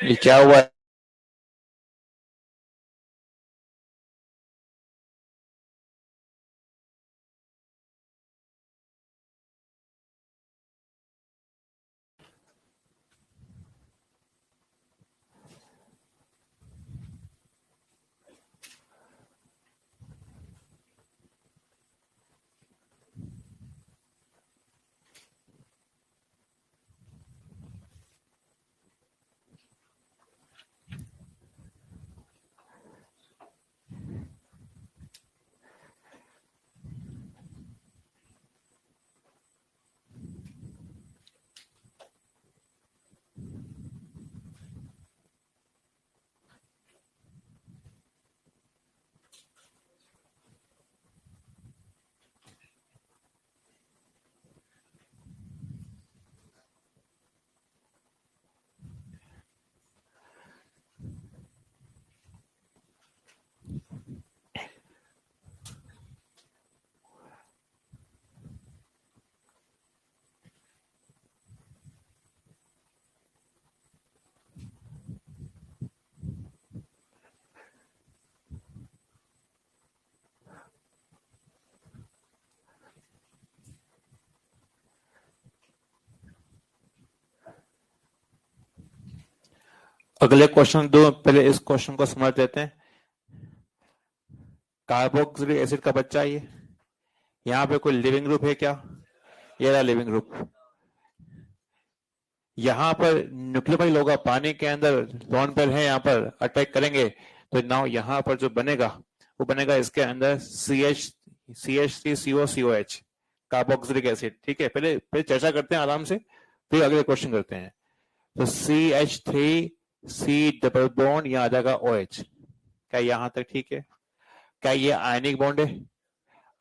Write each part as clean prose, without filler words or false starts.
ये क्या हुआ? अगले क्वेश्चन दो, पहले इस क्वेश्चन को समझ लेते हैं। कार्बोक्सिलिक एसिड का बच्चा ये, यहाँ पे कोई लिविंग ग्रुप है क्या? ये रहा लिविंग ग्रुप। यहाँ पर न्यूक्लियोफाइल होगा, पानी के अंदर लोन पेयर है, यहाँ पर अटैक करेंगे तो नाउ यहाँ पर जो बनेगा वो बनेगा इसके अंदर CH3COCOH, कार्बोक्सिलिक एसिड। ठीक है, पहले पहले चर्चा करते हैं आराम से, फिर अगले क्वेश्चन करते हैं। तो CH3C डबल बॉन्ड, यहाँ आ जाएगा OH। क्या यहाँ तक ठीक है? क्या ये आयनिक बॉन्ड है?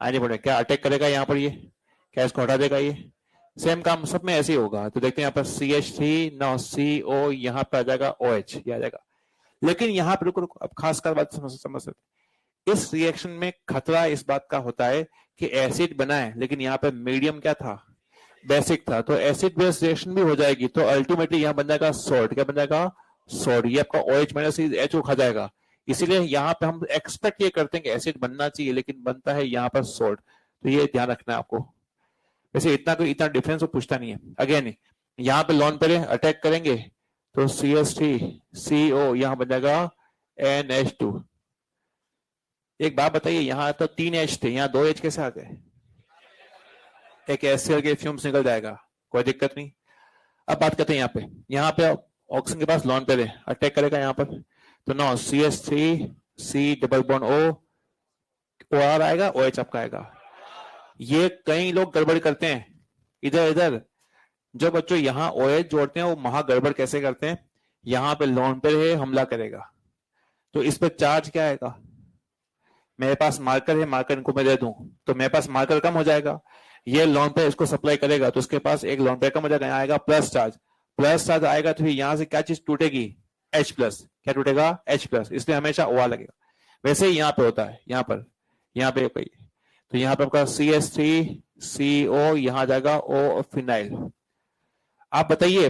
आयनिक बॉन्ड है। क्या अटैक करेगा यहाँ पर? ये क्या इसको हटा देगा? ये सेम काम सब में ऐसे ही होगा। तो देखते हैं यहाँ पर CH3 ना CO, यहाँ पे आ जाएगा OH, ये आ जाएगा। लेकिन यहाँ पर रुको रुको, अब खासकर बात समझ सकते। इस रिएक्शन में खतरा इस बात का होता है कि एसिड बना है लेकिन यहाँ पे मीडियम क्या था? बेसिक था। तो एसिड बेस रिएक्शन भी हो जाएगी, तो अल्टीमेटली यहाँ बन जाएगा सॉल्ट। क्या बन जाएगा? सॉल्ट। ये आपका OH माइनस H को खा जाएगा। इसीलिए यहाँ पे हम एक्सपेक्ट ये करते हैं कि एसिड बनना चाहिए, लेकिन बनता है यहाँ पर सॉल्ट। तो ये ध्यान रखना है आपको। वैसे इतना डिफरेंस वो पूछता नहीं है। अगेन यहाँ पे लॉन पे अटैक करेंगे तो CH3CO यहाँ बन जाएगा NH2। एक बात बताइए, यहाँ तो 3 H थे, यहाँ 2 H कैसे आ गए? एक HCl के फ्यूम्स निकल जाएगा, कोई दिक्कत नहीं। अब बात करते हैं यहाँ पे ऑक्सीजन के पास लॉन पेयर है, अटैक करेगा यहाँ पर, तो no CH3C double bond O, OR आएगा, OH आपका आएगा। ये कई लोग गड़बड़ करते हैं इधर इधर। जो बच्चों यहाँ OH जोड़ते हैं वो महा गड़बड़ कैसे करते हैं? यहाँ पे लॉन पेयर है, हमला करेगा तो इस पर चार्ज क्या आएगा? मेरे पास मार्कर है, मार्कर इनको मैं दे दूं तो मेरे पास मार्कर कम हो जाएगा। ये लॉन पेयर इसको सप्लाई करेगा तो उसके पास एक लॉन पेयर कम हो जाएगा, यहाँ आएगा प्लस चार्ज। प्लस चार्ज आएगा तो यहाँ से क्या चीज टूटेगी? H plus. क्या टूटेगा? H plus. इसलिए हमेशा OR लगेगा। वैसे ही यहाँ पे होता है, यहाँ पे तो यहाँ पे आपका CH3CO, यहाँ आ जाएगा O फिनाइल। आप बताइए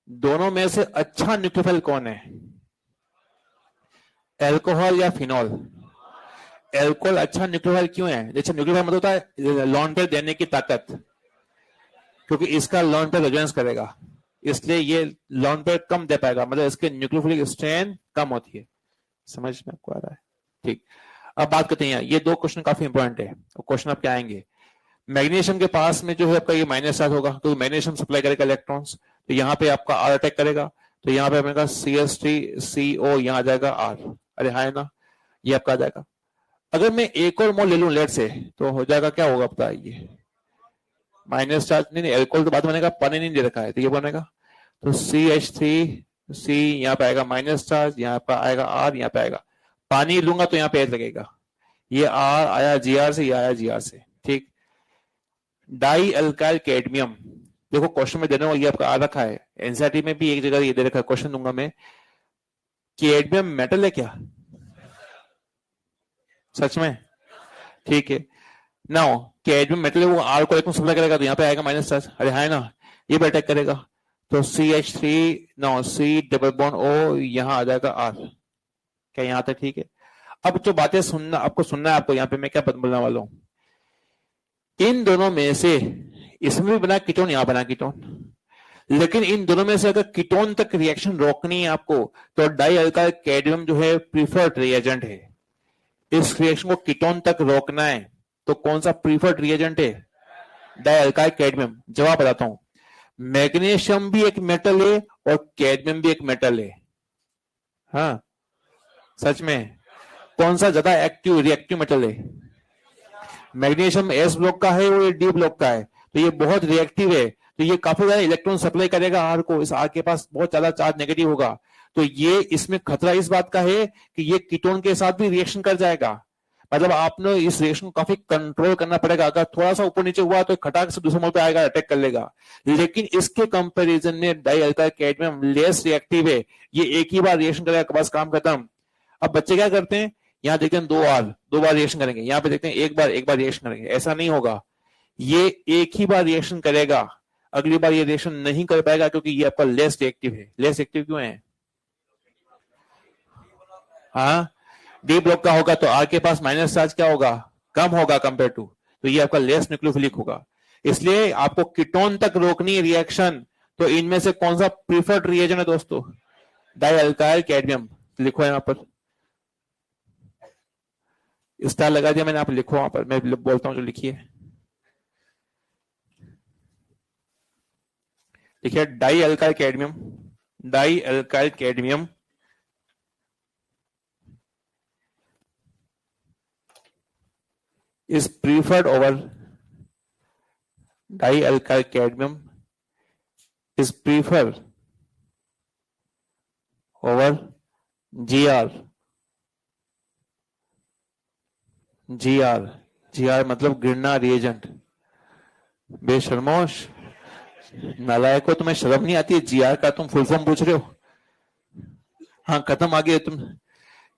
दोनों में से अच्छा न्यूक्लियोफाइल कौन है? एल्कोहल या फिनॉल? एल्कोहल अच्छा न्यूक्लियोफाइल क्यों है? जैसे न्यूक्लियोफाइल मतलब होता है लॉन पेयर देने की ताकत, क्योंकि इसका लॉन पेयर रेजोनेंस करेगा, इसलिए ये लॉन पेयर कम दे पाएगा, मतलब इसके न्यूक्लियोफिलिक स्ट्रेंथ कम होती है। समझ में आपको आ रहा है? ठीक। अब बात करते हैं, ये दो क्वेश्चन काफी इंपॉर्टेंट है। क्वेश्चन आप क्या आएंगे? मैग्नीशियम के पास में जो है आपका ये माइनस चार्ज होगा, तो मैग्नीशियम सप्लाई करेगा इलेक्ट्रॉन्स, तो यहाँ पे आपका R अटैक करेगा, तो यहाँ पे आपका CH3CO, यहाँ आ जाएगा R। अरे हाँ है ना, ये आपका आ जाएगा। अगर मैं एक और मोल ले लूं लेट से, तो हो जाएगा, क्या होगा बताइए? माइनस चार्ज नहीं, एल्कोहल तो बाद बनेगा, पानी नहीं दे रखा है तो ये बनेगा, तो CH3C यहाँ पे आएगा माइनस चार्ज, यहाँ पे आएगा R, यहाँ पे आएगा पानी लूंगा तो यहाँ पे H लगेगा। ये R आया Gr से, ये आया Gr से। ठीक। डाई अल्काइल कैडमियम, देखो क्वेश्चन में देने वाला ये आपका आ रखा है, एनसीईआरटी में भी एक जगह ये दे रखा है, क्वेश्चन दूंगा मैं। कैडमियम मेटल है क्या? सच में? ठीक है। नाउ कैडमियम मेटल है, वो आर को इलेक्ट्रॉन सप्लाई करेगा तो यहाँ पे आएगा माइनस चार्ज। अरे हाँ ना, ये भी अटैक करेगा तो CH3 no C double bond O यहां आ जाएगा R। क्या यहां तक ठीक है? अब जो बातें सुनना आपको सुनना है, आपको यहां पे मैं क्या बोलने वाला हूं, इन दोनों में से इसमें भी बना कीटोन, यहां बना कीटोन, लेकिन इन दोनों में से अगर कीटोन तक रिएक्शन रोकनी है आपको, तो डाई अल्काइल कैडमियम जो है प्रीफर्ड रिएजेंट है। इस रिएक्शन को कीटोन तक रोकना है तो कौन सा प्रीफर्ड रिएजेंट है? Die alkyl cadmium. जवाब बताता हूं, मैग्नीशियम भी एक मेटल है और कैडमियम भी एक मेटल है। हाँ, सच में कौन सा ज्यादा एक्टिव रिएक्टिव मेटल है? मैग्नीशियम एस ब्लॉक का है और ये डी ब्लॉक का है, तो ये बहुत रिएक्टिव है, तो ये काफी ज्यादा इलेक्ट्रॉन सप्लाई करेगा आर को, इस आर के पास बहुत ज्यादा चार्ज नेगेटिव होगा, तो ये इसमें खतरा इस बात का है कि ये कीटोन के साथ भी रिएक्शन कर जाएगा। मतलब आपने इस रिएक्शन को काफी कंट्रोल करना पड़ेगा, अगर थोड़ा सा ऊपर नीचे हुआ तो खटाक से दूसरे मोड़ पे आएगा, अटैक कर लेगा। लेकिन इसके कंपैरिजन में die alkyl cadmium less reactive है, ये एक ही बार रिएक्शन करेगा, बस काम खत्म। अब बच्चे क्या करते हैं, यहां देखते हैं दो बार रिएक्शन करेंगे, यहां पे देखते हैं एक बार रिएक्शन करेंगे, ऐसा नहीं होगा। ये एक ही बार रिएक्शन करेगा, अगली बार ये रिएक्शन नहीं कर पाएगा, क्योंकि ये आपका लेस रिएक्टिव है। लेस एक्टिव क्यों है? हाँ, डी ब्लॉक का होगा तो आर के पास माइनस चार्ज क्या होगा? कम होगा कंपेयर टू, तो ये आपका लेस न्यूक्लियोफिलिक होगा। इसलिए आपको कीटोन तक रोकनी रिएक्शन, तो इनमें से कौन सा प्रीफर्ड रिएजेंट है दोस्तों? Die alkyl cadmium. लिखो यहां पर, स्टार लगा दिया मैंने, आप लिखो वहां पर, मैं बोलता हूं जो लिखिए। देखिए, die alkyl cadmium, die alkyl cadmium is preferred over dialkyl cadmium is preferred over GR। GR, GR मतलब गिरना रिएजेंट। बेशर्मोश, नालायक को, तुम्हें शर्म नहीं आती है? GR का तुम फुल फॉर्म पूछ रहे हो? हाँ, खत्म, आगे तुम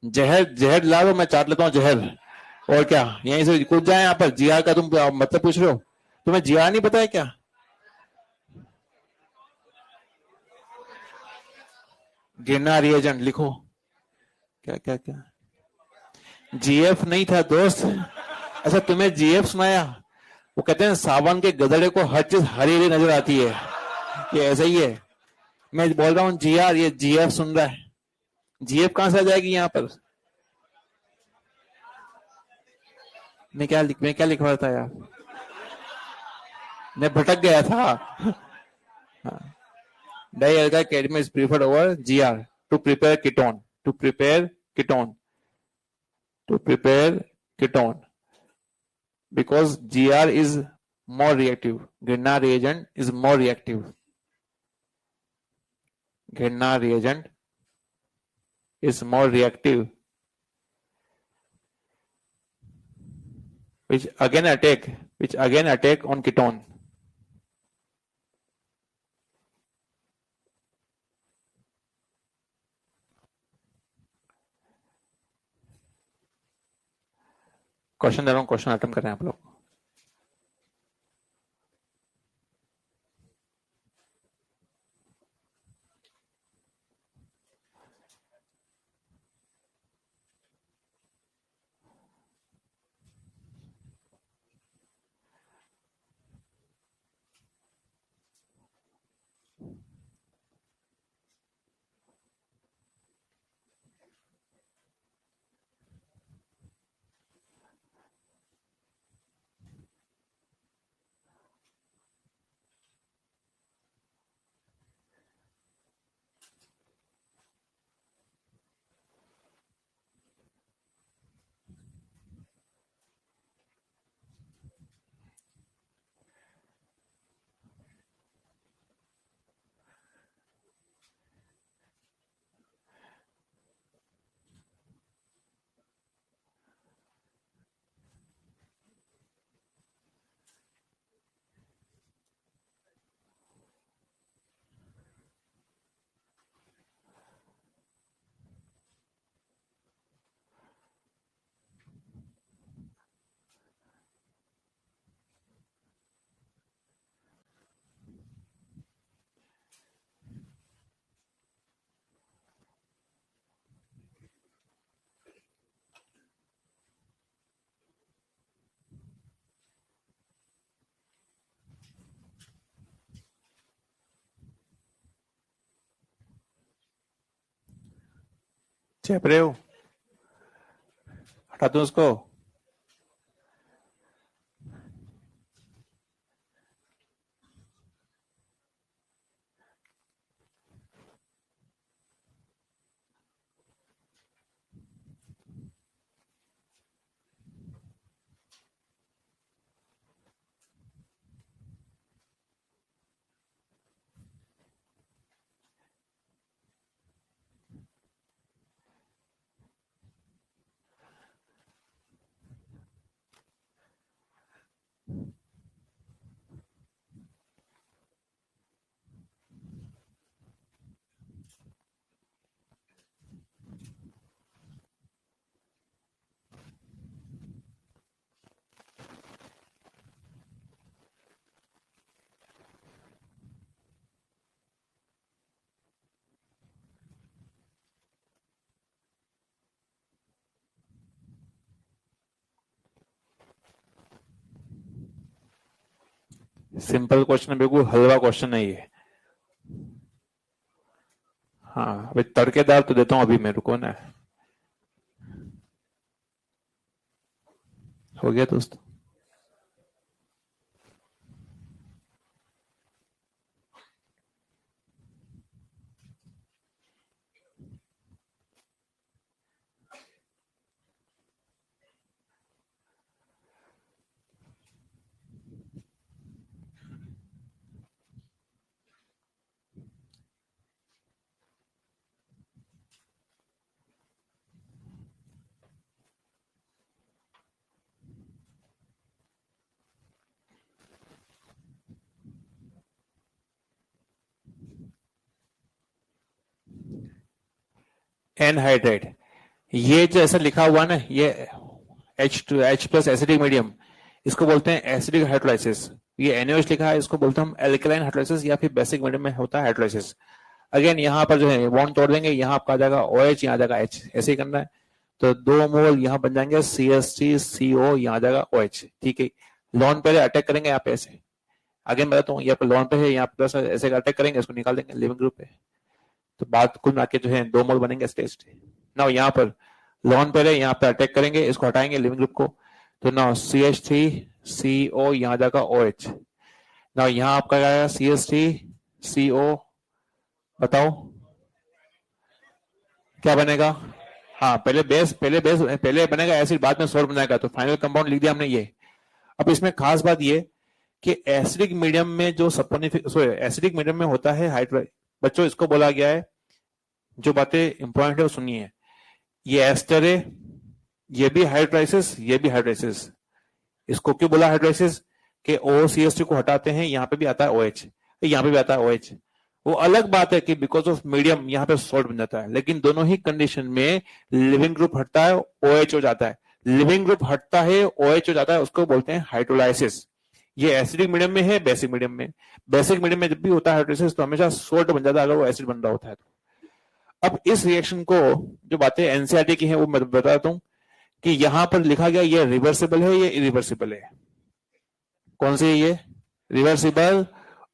जहर जहर ला लो, मैं चाट लेता हूँ जहर, और क्या, यहीं से कूद जाए यहाँ पर। GR का तुम मतलब पूछ रहे हो? तुम्हें GR नहीं पता है क्या? गिरना रिएजेंट लिखो। क्या क्या क्या? GF नहीं था दोस्त। अच्छा, तुम्हें GF सुनाया? वो कहते हैं सावन के गधड़े को हर चीज हरी हरी नजर आती है, ये ऐसा ही है। मैं बोल रहा हूँ GR, ये GF सुन रहा है। GF कहां से आ जाएगी यहाँ पर? मैं क्या लिखवा था यार, मैं भटक गया था। Dialkyl cadmium is preferred over GR to prepare ketone, to prepare ketone, to prepare ketone, because GR is more reactive. Grignard reagent is more reactive. Grignard reagent is more reactive, which again attack on ketone. Question दे रहा हूँ, question attempt कर रहे हैं आप लोग। चेप रहे हो, हटा दो उसको। सिंपल क्वेश्चन है, बिल्कुल हलवा क्वेश्चन है ये। हाँ अभी तड़केदार तो देता हूँ अभी, मेरे को ना। हो गया दोस्त। एनहाइड्रेट, ये जो ऐसा लिखा हुआ ना, ये H प्लस एसिडिक मीडियम, इसको बोलते हैं एसिडिक हाइड्रोलाइसिस। ये NaOH लिखा है, इसको बोलते हैं हम एल्कलाइन हाइड्रोलाइसिस, या फिर बेसिक मीडियम में होता है हाइड्रोलाइसिस। अगेन यहाँ पर जो है बॉन्ड तोड़ देंगे, यहाँ आपका आ जाएगा OH, यहाँ आ जाएगा H, ऐसे ही करना है। तो 2 मोल यहाँ बन जाएंगे CH3CO, यहाँ आ जाएगा OH। ठीक है, लॉन पे अटैक करेंगे यहाँ पे ऐसे। आगे मैं बताता हूँ, यहाँ पे लॉन पे है, यहाँ पे प्लस ऐसे अटैक करेंगे, इसको निकाल देंगे लिविंग ग्रुप पे। तो बात कुल मिला के जो है 2 मोल बनेंगे स्टेज। ना यहाँ पर लॉन पे है, यहाँ पे अटैक करेंगे, इसको हटाएंगे लिविंग ग्रुप को। तो ना CH3CO, यहाँ जाएगा OH। ना यहाँ आपका आएगा CH3CO, बताओ क्या बनेगा। हाँ पहले बनेगा एसिड, बाद में सोल्ट बनाएगा, तो फाइनल कंपाउंड लिख दिया हमने ये। अब इसमें खास बात ये कि एसिडिक मीडियम में जो एसिडिक मीडियम में होता है हाइड्रो, बच्चों इसको बोला गया है, जो बातें इंपॉर्टेंट है वो सुनिए। ये एस्टर है, ये भी हाइड्रोलाइसिस, ये भी हाइड्रोलाइसिस। इसको क्यों बोला हाइड्रोलाइसिस, कि OCH3 को हटाते हैं, यहाँ पे भी आता है OH, यहाँ पे भी आता है OH। वो अलग बात है कि बिकॉज ऑफ मीडियम यहाँ पे सॉल्ट बन जाता है, लेकिन दोनों ही कंडीशन में लिविंग ग्रुप हटता है, OH हो जाता है। लिविंग ग्रुप हटता है, OH हो जाता है, उसको बोलते हैं हाइड्रोलाइसिस। ये एसिडिक मीडियम में है, बेसिक मीडियम में। बेसिक मीडियम में जब भी होता है हाइड्रोलाइसिस, तो हमेशा सोल्ट बन जाता है अगर वो एसिड बन रहा होता है तो। अब इस रिएक्शन को, जो बातें एनसीईआरटी की हैं वो मैं बताता हूं, कि यहां पर लिखा गया ये रिवर्सिबल है, ये इरिवर्सिबल है। कौन सी है ये, रिवर्सिबल,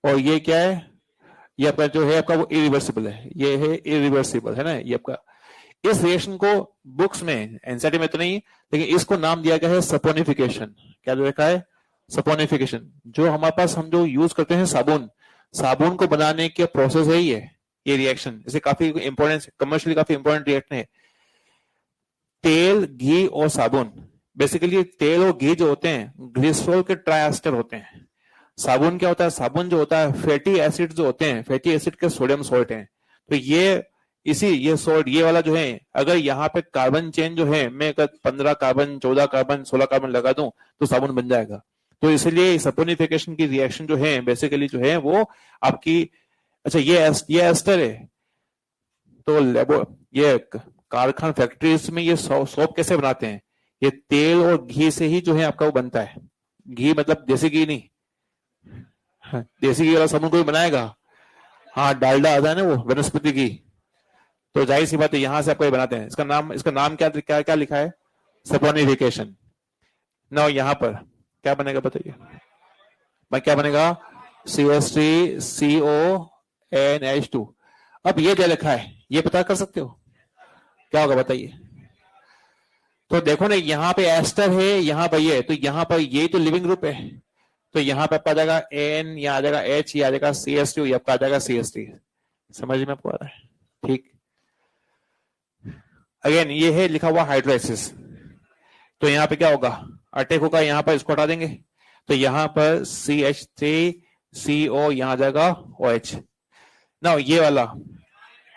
और ये क्या है, ये आपका जो है आपका वो इरिवर्सिबल है, ये है इरिवर्सिबल, है ना ये आपका। इस रिएक्शन को बुक्स में, एनसीईआरटी में तो नहीं, लेकिन इसको नाम दिया गया है सपोनिफिकेशन। क्या लिखा है, सपोनिफिकेशन। जो हमारे पास हम जो यूज करते हैं साबुन, साबुन को बनाने के प्रोसेस है ये रिएक्शन। इसे काफी इंपॉर्टेंट, कमर्शियली काफी इंपॉर्टेंट रिएक्शन है। तेल, घी और साबुन, बेसिकली तेल और घी जो होते हैं ग्लिसरॉल के ट्राइएस्टर होते हैं। साबुन क्या होता है, साबुन जो होता है फैटी एसिड जो होते हैं, फैटी एसिड के सोडियम सॉल्ट हैं। तो ये सॉल्ट, ये वाला जो है, अगर यहाँ पे कार्बन चेन जो है, मैं अगर 15 कार्बन, 14 कार्बन, 16 कार्बन लगा दूं तो साबुन बन जाएगा। तो इसलिए सपोनिफिकेशन की रिएक्शन जो है बेसिकली जो है वो आपकी, अच्छा ये एस्टर है। तो ये कारखान फैक्ट्रीज में ये सोप कैसे बनाते हैं, ये तेल और घी से ही जो है आपका वो बनता है। घी मतलब देसी घी नहीं, हाँ, देसी घी वाला साबुन कोई बनाएगा, हाँ डालडा आता है ना वो वनस्पति घी। तो जाहिर सी बात है यहां से आपको ये बनाते हैं। इसका नाम क्या क्या क्या लिखा है, सपोनिफिकेशन। ना यहाँ पर क्या बनेगा बताइए, क्या बनेगा, CH3CONH2। अब ये क्या लिखा है, ये पता कर सकते हो, क्या होगा बताइए। तो देखो ना यहाँ पे एस्टर है, यहाँ पर ये, तो यहाँ पर यही तो लिविंग ग्रुप है। तो यहाँ पे आपका आ जाएगा एन, यहाँ आ जाएगा एच, यहाँ आ जाएगा सी एस टी, आपका आ जाएगा सी एस टी। समझ में आपको आ रहा है? ठीक। अगेन ये है लिखा हुआ हाइड्रोलाइसिस। तो यहाँ पे क्या होगा, अटैक होगा, यहाँ पर इसको हटा देंगे, तो यहाँ पर सी एच थ्री सी ओ, यहाँ आ जाएगा ओ एच ना, ये वाला।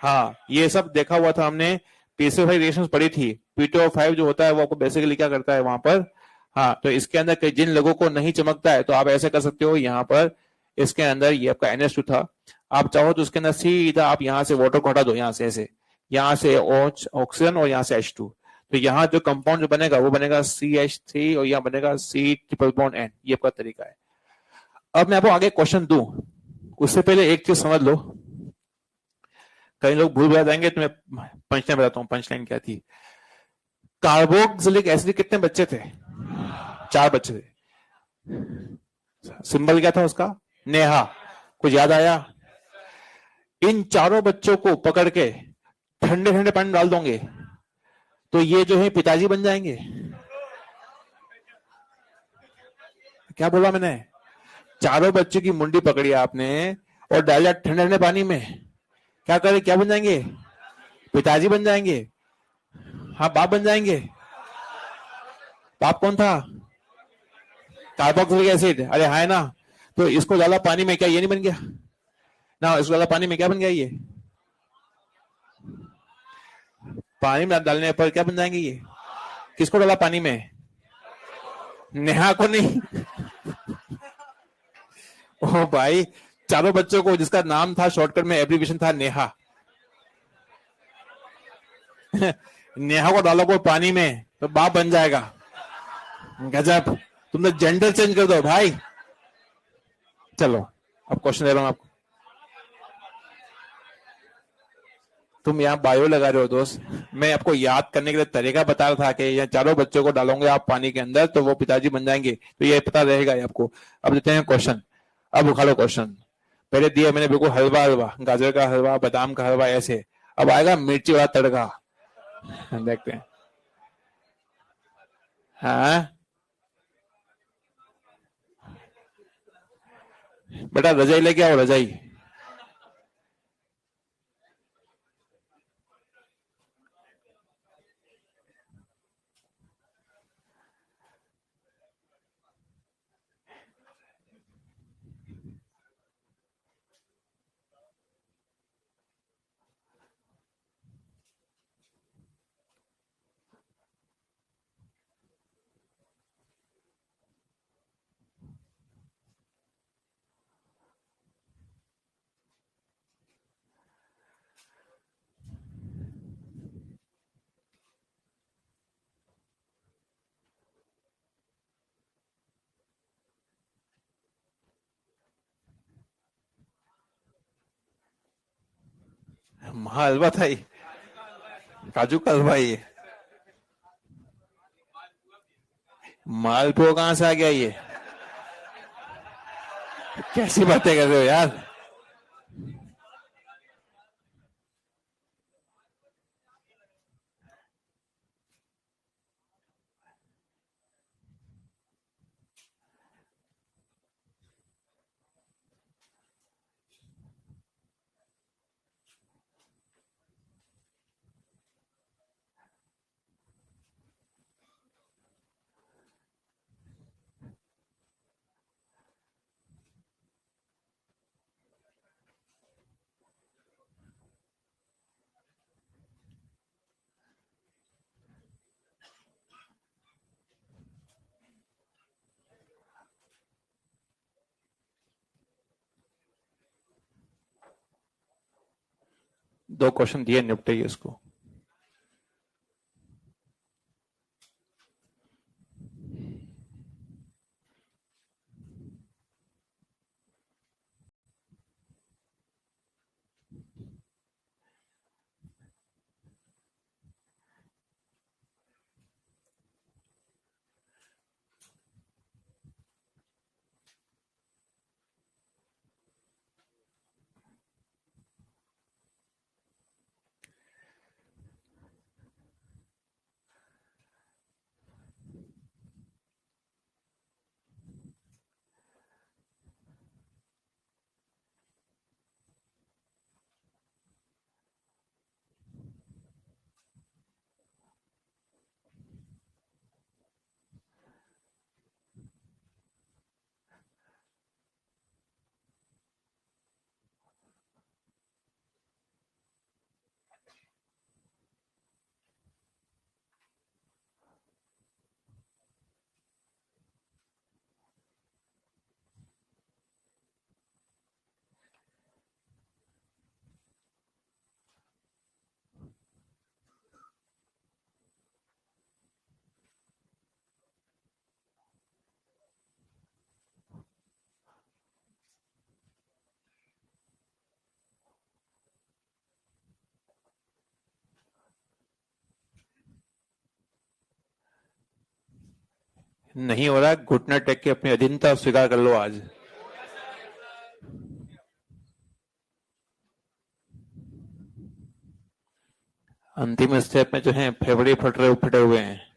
हाँ ये सब देखा हुआ था हमने, पीसीओ5 रिएक्शंस पढ़ी थी। पीटीओ5 जो होता है वो आपको बेसिकली क्या करता है वहां पर, हाँ तो इसके अंदर जिन लोगों को नहीं चमकता है तो आप ऐसे कर सकते हो, यहाँ पर इसके अंदर ये आपका NH2 था, आप चाहो तो उसके अंदर सीधा आप यहाँ से वाटर को हटा दो, यहाँ से ऐसे, यहाँ से ऑक्सीजन और यहाँ से H2, तो यहाँ जो कंपाउंड जो बनेगा वो बनेगा CH3 और यहाँ बनेगा C ट्रिपल बॉन्ड N। ये आपका तरीका है। अब मैं आपको आगे क्वेश्चन दूं उससे पहले एक चीज समझ लो, कई लोग भूल भुला जाएंगे, तो मैं पंचलाइन बताता हूँ। पंचलाइन क्या थी, कार्बोक्सिलिक एसिड कितने बच्चे थे, 4 बच्चे थे। सिंबल क्या था उसका, नेहा, कुछ याद आया? इन चारों बच्चों को पकड़ के ठंडे ठंडे पानी में डाल दोगे तो ये जो है पिताजी बन जाएंगे। क्या बोला मैंने, चारों बच्चों की मुंडी पकड़ी आपने और डाला ठंडे ठंडे पानी में, क्या करे, क्या बन जाएंगे, पिताजी बन जाएंगे। हाँ बाप बन जाएंगे। बाप कौन था, कार्बोक्सिलिक एसिड, अरे है ना। तो इसको डाला पानी में, क्या ये नहीं बन गया ना, इसको डाला पानी में, क्या बन गया ये, पानी में डालने पर क्या बन जाएंगे ये। किसको डाला पानी में, नेहा को नहीं। ओ भाई, चारों बच्चों को जिसका नाम था शॉर्टकट में एब्रीविएशन था नेहा। नेहा को डालो कोई पानी में तो बाप बन जाएगा। गजब, तुम तो जेंडर चेंज कर दो भाई। चलो अब क्वेश्चन दे रहा हूं आपको, तुम यहाँ बायो लगा रहे हो दोस्त, मैं आपको याद करने के लिए तरीका बता रहा था कि यहाँ चारों बच्चों को डालोगे आप पानी के अंदर तो वो पिताजी बन जाएंगे, तो ये पता रहेगा ये आपको। अब देते हैं क्वेश्चन, अब उखाड़ो क्वेश्चन। पहले दिया मैंने बिल्कुल हलवा हलवा, गाजर का हलवा, बादाम का हलवा ऐसे, अब आएगा मिर्ची वाला तड़का। देखते हैं। हाँ बेटा रजाई लेके आओ, रजाई। महा हलवा था ये, काजू का हलवा ये, मालपुआ कहां से आ गया ये, कैसी बातें कर रहे हो यार। 2 क्वेश्चन दिए, निपटाइए इसको। नहीं हो रहा, घुटना टेक के अपनी अधीनता स्वीकार कर लो आज। अंतिम स्टेप में जो है फेफड़े फटे हुए हैं।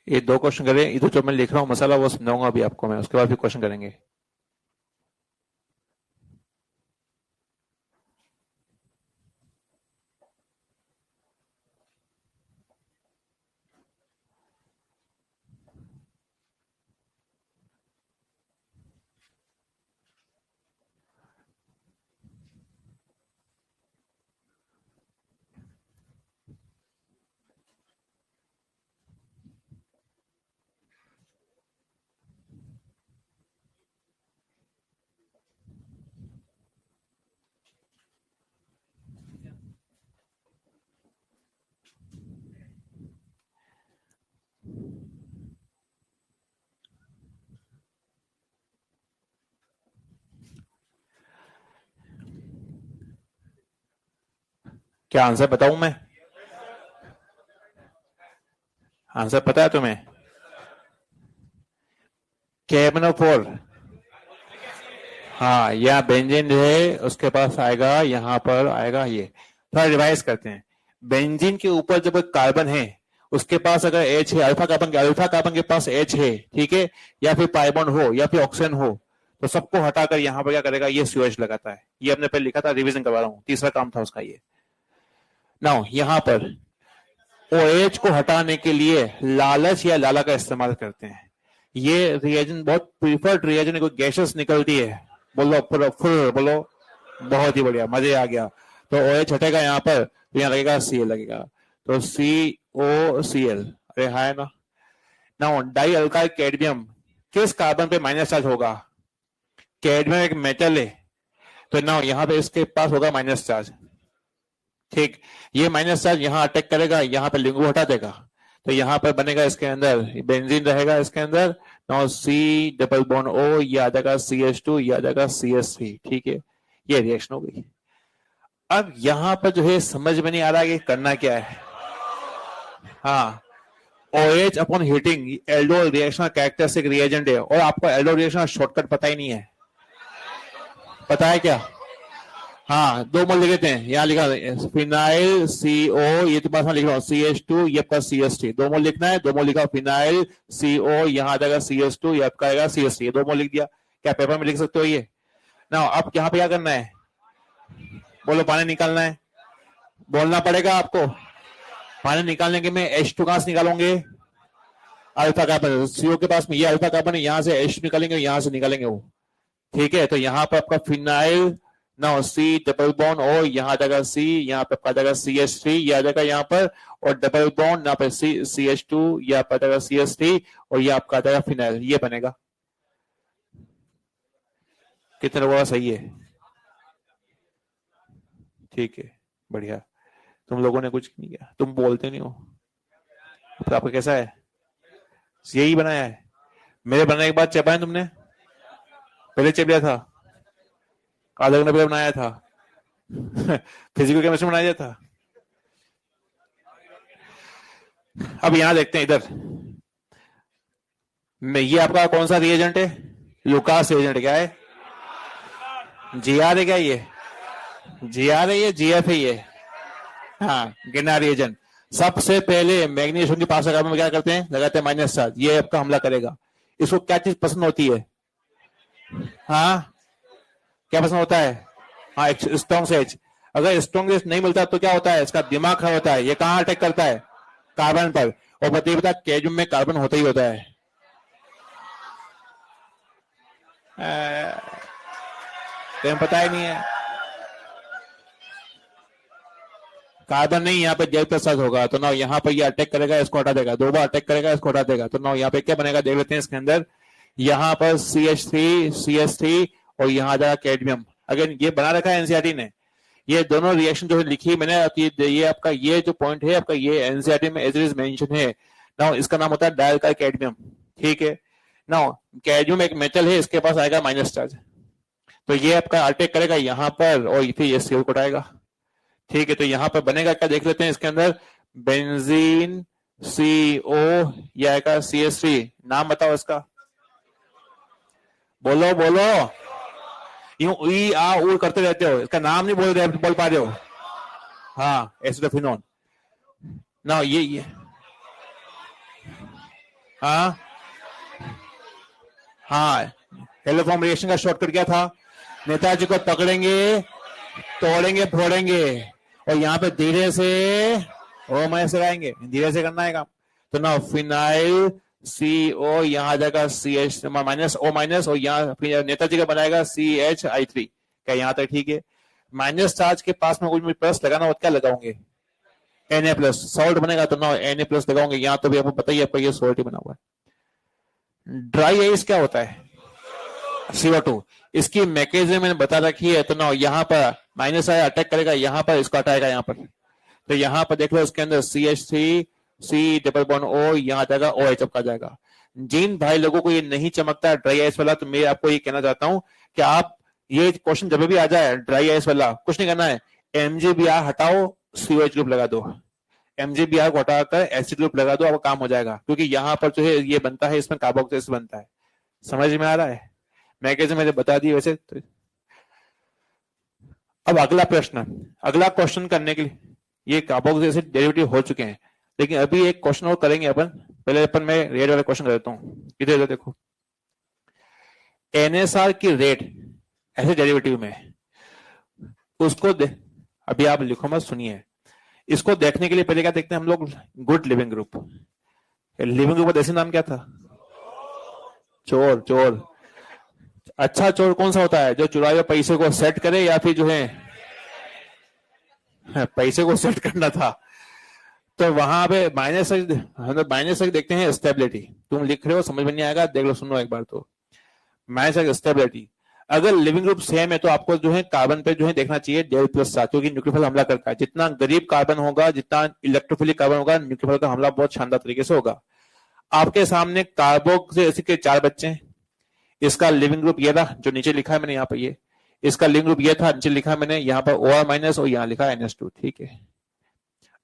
ये 2 क्वेश्चन करें, इधर जो मैं लिख रहा हूँ मसाला वो समझाऊंगा अभी आपको मैं, उसके बाद फिर क्वेश्चन करेंगे। क्या आंसर बताऊं मैं? आंसर पता है तुम्हें? KMnO4। हाँ, यह बेंजीन जो है उसके पास आएगा, यहां पर आएगा ये। थोड़ा रिवाइज करते हैं। बेंजीन के ऊपर जब कार्बन है उसके पास अगर H है, अल्फा कार्बन के पास H है, ठीक है, या फिर पाई बॉन्ड हो या फिर ऑक्सीजन हो, तो सबको हटाकर यहां पर क्या करेगा, ये COH लगाता है। ये हमने पहले लिखा था, रिवीजन करवा रहा हूं, तीसरा काम था उसका ये। नाउ यहां पर OH को हटाने के लिए लालच या लाला का इस्तेमाल करते हैं। ये रिएजेंट बहुत प्रीफर्ड रिएजेंट, कोई गैसेस निकलती है, बोलो फुल बोलो, बहुत ही बढ़िया, मजे आ गया। तो OH हटेगा यहाँ पर, तो यहाँ लगेगा Cl लगेगा, तो COCl। अरे हाय ना। नाउ डाई अल्काइल कैडमियम किस कार्बन पे माइनस चार्ज होगा? कैडमियम एक मेटल है, तो नाउ यहाँ पे इसके पास होगा माइनस चार्ज। ठीक, ये माइनस चार्ज यहाँ अटैक करेगा, यहाँ पे लिंगू हटा देगा, तो यहाँ पर बनेगा इसके अंदर बेंजीन रहेगा इसके अंदर। Now C double bond O, ये आ जाएगा CH2, ये आ जाएगा CH3। ठीक है, ये रिएक्शन हो गई। अब यहाँ पर जो है समझ में नहीं आ रहा कि करना क्या है। हाँ, OH upon heating Aldo reaction characteristic reagent है, और आपको एल्डो रिएक्शन शॉर्टकट पता ही नहीं है। पता है क्या? हाँ, 2 मोल लिख लेते हैं, यहाँ लिखा फिनाइल CO, ये तुम्हारे साथ लिख रहा हूँ CH2, ये आपका CH3, 2 मोल लिखना है। 2 मोल लिखा, फिनाइल CO, यहाँ आ जाएगा CH2, ये आपका आएगा CH3, ये 2 मोल लिख दिया। क्या पेपर में लिख सकते हो ये ना? अब यहाँ पे क्या करना है, बोलो, पानी निकालना है, बोलना पड़ेगा आपको। पानी निकालने के में H2 कहां से निकालोगे? अल्फा कार्बन, CO के पास में ये अल्फा कार्बन है, यहाँ से H निकालेंगे, यहाँ से निकालेंगे वो। ठीक है, तो यहाँ पर आपका फिनाइल ना C डबल बॉन्ड O, यहाँ आ जाएगा C, यहाँ पे आ जाएगा CH3, ये आ जाएगा यहाँ पर, और डबल बॉन्ड यहाँ पे CH2, ये आपका आ जाएगा CH3, और ये आपका आ जाएगा फिनाइल, ये बनेगा। कितने लोगों का सही है? ठीक है, बढ़िया। तुम लोगों ने कुछ नहीं किया, तुम बोलते नहीं हो। तो आपका कैसा है? यही बनाया है? मेरे बनाने के बाद चबाया तुमने? पहले चब लिया था, आधा घंटा पहले बनाया था। फिजिकल केमिस्ट्री बनाया दिया था। अब यहां देखते हैं इधर में, ये आपका कौन सा रिएजेंट है? लुकास रिएजेंट क्या है? GR है क्या ये? GR है ये, GF है ये? हाँ, गिनार रिएजेंट। सबसे पहले मैग्नीशियम के पास कार्बन में क्या करते हैं, लगाते हैं माइनस चार्ज, ये आपका हमला करेगा। इसको क्या चीज पसंद होती है? हाँ, क्या पसंद होता है? हाँ, स्ट्रॉन्ग से एच। अगर स्ट्रॉन्ग नहीं मिलता तो क्या होता है, इसका दिमाग खराब होता है। ये कहाँ अटैक करता है? कार्बन पर। और बताइए बता कैडमियम में कार्बन होता ही होता है। तुम्हें पता ही नहीं है। कार्बन नहीं, यहाँ पे जैव प्रसाद होगा तो ना यहाँ पे ये अटैक करेगा, इसको हटा देगा, 2 बार अटैक करेगा, इसको हटा देगा, तो ना यहाँ पे क्या बनेगा देख लेते हैं इसके अंदर। यहाँ पर CH3 और यहाँ आ जाएगा कैडमियम। अगर ये बना रखा है एनसीईआरटी ने, ये दोनों रिएक्शन जो लिखी मैंने, ये आपका ये जो पॉइंट है आपका ये एनसीईआरटी में एज इट इज मेंशन है ना। इसका नाम होता है डायल्काइल कैडमियम, ठीक है ना। कैडमियम एक मेटल है, इसके पास आएगा माइनस चार्ज, तो ये आपका अटैक करेगा यहाँ पर और फिर ये CO को उठाएगा, ठीक है। तो यहाँ पर बनेगा क्या देख लेते हैं इसके अंदर, बेंजीन CO या CH3। नाम बताओ इसका, बोलो बोलो, यूं ई आ ऊ करते रहते हो, इसका नाम नहीं बोल पा रहे हो। हाँ, एसिडोफिनोन ना, ये हाँ हाँ, हेलो फॉर्म रिएक्शन का शॉर्टकट क्या था, नेताजी को पकड़ेंगे, तोड़ेंगे, फोड़ेंगे और यहाँ पे धीरे से ओ मैं से आएंगे, धीरे से करना है काम। तो ना फिनाइल CO यहाँ आ जाएगा CH माइनस O माइनस, और यहाँ नेताजी का बनाएगा CHI3। क्या यहाँ तक ठीक है। माइनस चार्ज के पास में कुछ प्लस लगाना हो, क्या लगाओगे, Na प्लस, सॉल्ट बनेगा तो ना Na प्लस लगाओगे। यहाँ तो भी आपको पता ही आपका ये सॉल्ट ही बना हुआ है। ड्राई आइस क्या होता है, CO2। इसकी मैकेनिज्म मैंने बता रखी है, तो ना यहाँ पर माइनस आया अटैक करेगा, यहाँ पर इसको हटाएगा यहाँ पर। तो यहाँ पर देख लो इसके अंदर CH3 C double bond O, यहाँ जाएगा OH चमका जाएगा। जिन भाई लोगों को ये नहीं चमकता ड्राई आइस वाला, तो मैं आपको ये कहना चाहता हूं कि आप ये क्वेश्चन जब भी आ जाए ड्राई आइस वाला, कुछ नहीं करना है, MgBr हटाओ, COH ग्रुप लगा दो, MgBr को हटाकर एसिड ग्रुप लगा दो, आपका काम हो जाएगा। क्योंकि यहाँ पर जो है ये बनता है, इसमें कार्बोक्सिल बनता है। समझ में आ रहा है, मैं कैसे मैंने बता दी वैसे तो। अब अगला प्रश्न, अगला क्वेश्चन करने के लिए, ये कार्बोक्सिलिक एसिड डेरिवेटिव हो चुके हैं, लेकिन अभी एक क्वेश्चन और करेंगे अपन। पहले अपन मैं रेड वाला क्वेश्चन कर देता हूँ, इधर देखो। NSR की रेट ऐसे डेरिवेटिव में, उसको अभी आप लिखो मत, सुनिए। इसको देखने के लिए पहले क्या देखते हैं हम लोग, good leaving group. Leaving group का देसी नाम क्या था, चोर। चोर, अच्छा चोर कौन सा होता है, जो चुराए हुए पैसे को सेट करे, या फिर जो है पैसे को सेट करना था। तो वहां पे माइनस देखते हैं स्टेबिलिटी। तुम लिख रहे हो समझ में नहीं आएगा, देख लो, सुनो एक बार। तो माइनस स्टेबिलिटी, अगर लिविंग ग्रुप सेम है तो आपको जो है कार्बन पे जो है देखना चाहिए डेल प्लस चार्ज, क्योंकि न्यूक्लियोफाइल हमला करता है। जितना गरीब कार्बन होगा, जितना इलेक्ट्रोफिलिक कार्बन होगा, न्यूक्लियोफाइल का हमला बहुत शानदार तरीके से होगा। आपके सामने कार्बोक्सिलिक के 4 बच्चे हैं। इसका लिविंग ग्रुप ये था जो नीचे लिखा है मैंने यहाँ पर, ये इसका लिविंग ग्रुप ये था, नीचे लिखा है मैंने यहाँ पर OR माइनस, और यहाँ लिखा है NH2, ठीक है।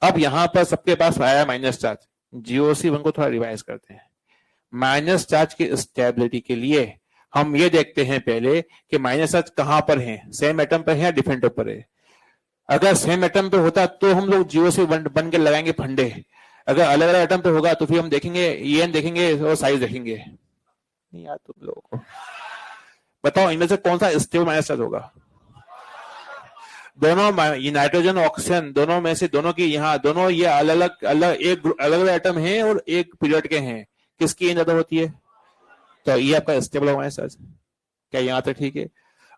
अब यहां पर सबके पास आया माइनस चार्ज, GOC1 को थोड़ा रिवाइज करते हैं। माइनस चार्ज की स्टेबिलिटी के लिए हम ये देखते हैं पहले कि माइनस चार्ज कहां पर है, सेम एटम पर है या डिफरेंट पर है। अगर सेम एटम पे होता तो हम लोग GOC1 बन के लगाएंगे फंडे। अगर अलग अलग एटम पे होगा तो फिर हम देखेंगे EN देखेंगे और साइज देखेंगे। नहीं यार तुम लोगों को बताओ, इनमें से कौन सा स्टेबल माइनस चार्ज होगा। दोनों, ये नाइट्रोजन ऑक्सीजन दोनों में से, दोनों की यहाँ दोनों ये अलग अलग एटम हैं और एक पीरियड के हैं, किसकी ज्यादा होती है, तो ये आपका स्टेबल होगा माइनस चार्ज। क्या यहाँ तक ठीक है।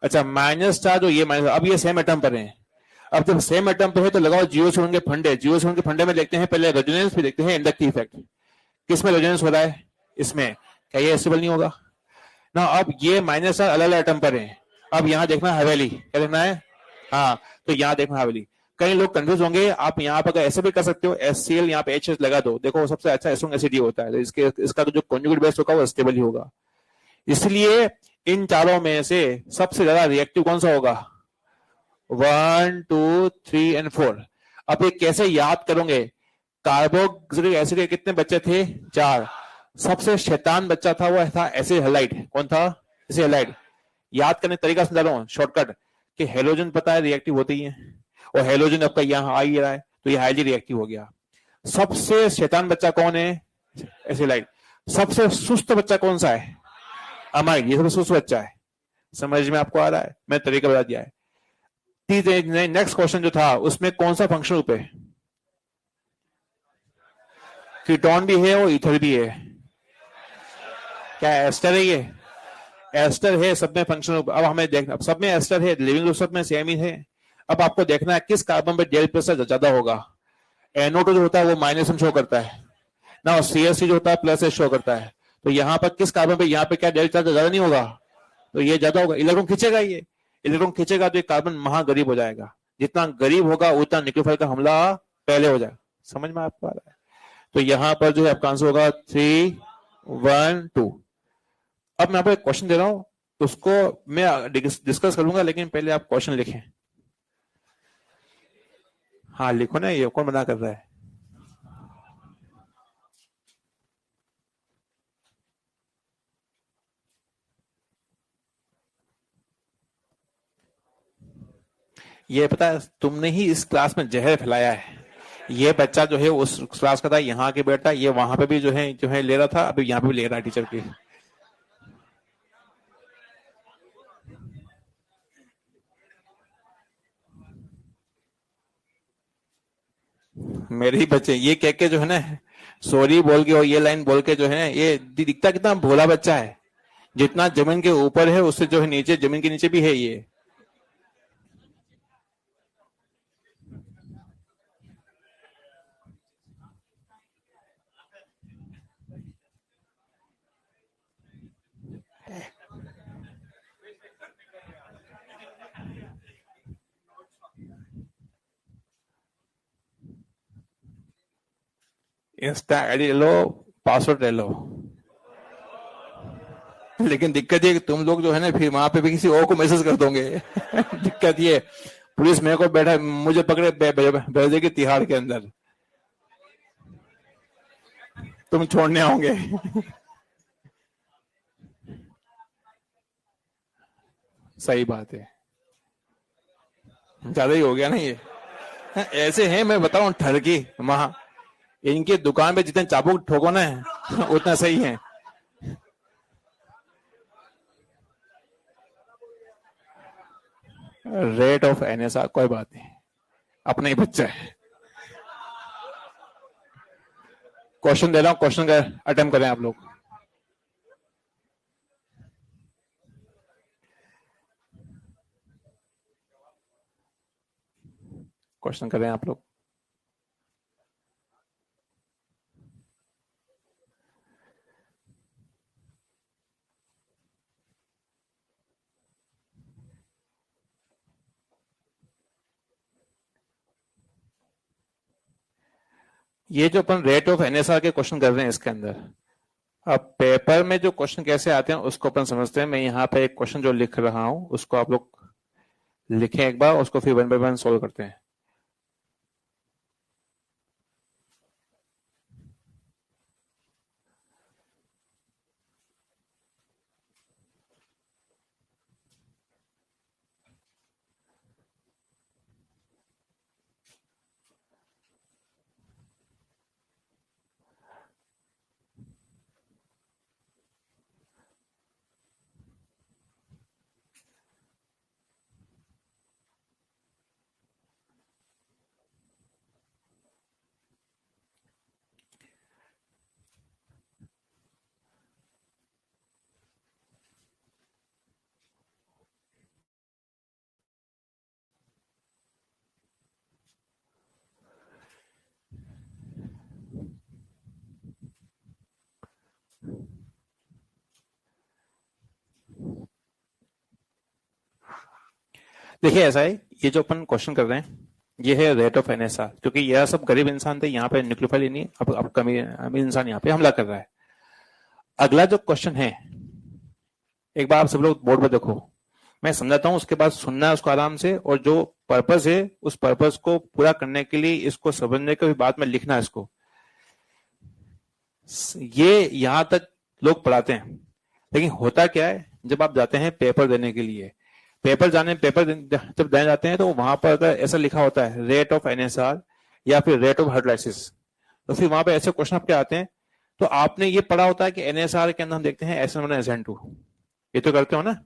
अच्छा, माइनस चार्ज और ये माइनस, अब ये सेम एटम पर है। अब जब सेम एटम पे है तो लगाओ GOC1 के फंडे। GOC1 के फंडे में देखते हैं पहले रेजोनेंस, फिर देखते हैं इंडक्टिव इफेक्ट। किसमें रेजोनेंस हो रहा है, इसमें। क्या ये स्टेबल नहीं होगा ना। अब ये माइनस चार्ज अलग अलग एटम पर है। अब यहाँ देखना हवेली, क्या देखना है, हाँ, तो यहाँ देखना हवेली। कई लोग कंफ्यूज होंगे, आप यहाँ पर ऐसे भी कर सकते हो, HCl यहाँ पे HS लगा दो, देखो सबसे अच्छा एस्ट्रोन एसिड होता है, तो इसका जो कॉन्जुगेट बेस होगा वो स्टेबल ही होगा। इसलिए इन चारों में से सबसे ज्यादा रिएक्टिव कौन सा होगा, 1 2 3 और 4। अब ये कैसे याद करोगे, कार्बोक्सिलिक एसिड के कितने बच्चे थे, 4। सबसे शैतान बच्चा था वो था एसिड हैलाइड। कौन था, एसिड हैलाइड। याद करने का तरीका समझा रहा हूं, शॉर्टकट, कि हेलोजन पता है रिएक्टिव होते ही है, और हेलोजन आपका यहाँ आ ही रहा है, तो ये हाईली रिएक्टिव हो गया। सबसे शैतान बच्चा कौन है, एसिलाइड। सबसे सुस्त बच्चा कौन सा है, अमाइड। ये सबसे सुस्त बच्चा है। समझ में आपको आ रहा है, मैं तरीका बता दिया है। नेक्स्ट क्वेश्चन जो था उसमें कौन सा फंक्शन ग्रुप है, कीटोन भी है और ईथर भी है। क्या एस्टर है ये? एस्टर है, सब में फंक्शन। अब हमें देखना, अब सब में एस्टर है, लिविंग ग्रुप सब में सेम ही है। अब आपको देखना है किस कार्बन पे डेल प्रेशर ज्यादा होगा। NO2 जो होता है वो माइनस में शो करता है ना, और CH3 जो होता है प्लस से शो करता है। तो यहाँ पर किस कार्बन पे, यहाँ पे क्या डेल चार्ज ज्यादा नहीं होगा? तो ये ज्यादा होगा, इलेक्ट्रॉन खींचेगा, ये इलेक्ट्रॉन खींचेगा तो ये कार्बन महागरीब हो जाएगा। जितना गरीब होगा उतना न्यूक्लियोफाइल का हमला पहले हो जाएगा। समझ में आपको आ रहा है? तो यहाँ पर जो है आपका आंसर होगा 3, 1, 2। अब मैं आपको एक क्वेश्चन दे रहा हूं, उसको मैं डिस्कस करूंगा, लेकिन पहले आप क्वेश्चन लिखें। हाँ लिखो ना, ये कौन मना कर रहा है? ये पता है, तुमने ही इस क्लास में जहर फैलाया है। ये बच्चा जो है उस क्लास का था, यहाँ के बैठता, ये वहां पे भी जो है ले रहा था, अभी यहाँ पे भी ले रहा है टीचर की। मेरे ही बच्चे ये कह के जो है ना, सॉरी बोल के और ये लाइन बोल के जो है, ये दिखता कितना भोला बच्चा है। जितना जमीन के ऊपर है उससे जो है नीचे, जमीन के नीचे भी है ये। इंस्टा आईडी ले लो, पासवर्ड ले लो। लेकिन दिक्कत ये कि तुम लोग जो है ना फिर वहां पे भी किसी और को मैसेज कर दोगे। दिक्कत ये, पुलिस मेरे को बैठा, मुझे पकड़े भेज देगी तिहाड़ के अंदर, तुम छोड़ने आओगे। सही बात है, ज्यादा ही हो गया ना ये। ऐसे हैं, मैं बताऊं ठरकी वहां, इनकी दुकान पे जितने चाबुक ठोको ना उतना सही है। रेट ऑफ NSR, कोई बात नहीं, अपना ही बच्चा है। क्वेश्चन दे रहा हूं, क्वेश्चन का अटेम्प्ट करें आप लोग। क्वेश्चन करें आप लोग। ये जो अपन रेट ऑफ NSR के क्वेश्चन कर रहे हैं इसके अंदर, अब पेपर में जो क्वेश्चन कैसे आते हैं उसको अपन समझते हैं। मैं यहाँ पे एक क्वेश्चन जो लिख रहा हूं उसको आप लोग लिखें एक बार, उसको फिर 1 बाय 1 सोल्व करते हैं। देखिए ऐसा है, ये जो अपन क्वेश्चन कर रहे हैं ये है रेट ऑफ NSR, क्योंकि यह सब गरीब इंसान थे, यहाँ पे न्यूक्लियोफाइल ही नहीं है। अब कमी अमीर इंसान यहाँ पे हमला कर रहा है। अगला जो क्वेश्चन है, एक बार आप सब लोग बोर्ड पर देखो, मैं समझाता हूं, उसके बाद सुनना है उसको आराम से, और जो पर्पस है उस पर्पस को पूरा करने के लिए इसको समझने के बाद में लिखना है इसको। ये यहां तक लोग पढ़ाते हैं, लेकिन होता क्या है, जब आप जाते हैं पेपर देने के लिए, पेपर जब देने जाते हैं तो वहां पर अगर ऐसा लिखा होता है रेट ऑफ NSR या फिर रेट ऑफ हाइड्रोलाइसिस, तो फिर वहां पे ऐसे क्वेश्चन आपके आते हैं। तो आपने ये पढ़ा होता है कि NSR के अंदर हम देखते हैं SN1 SN2, ये तो करते हो ना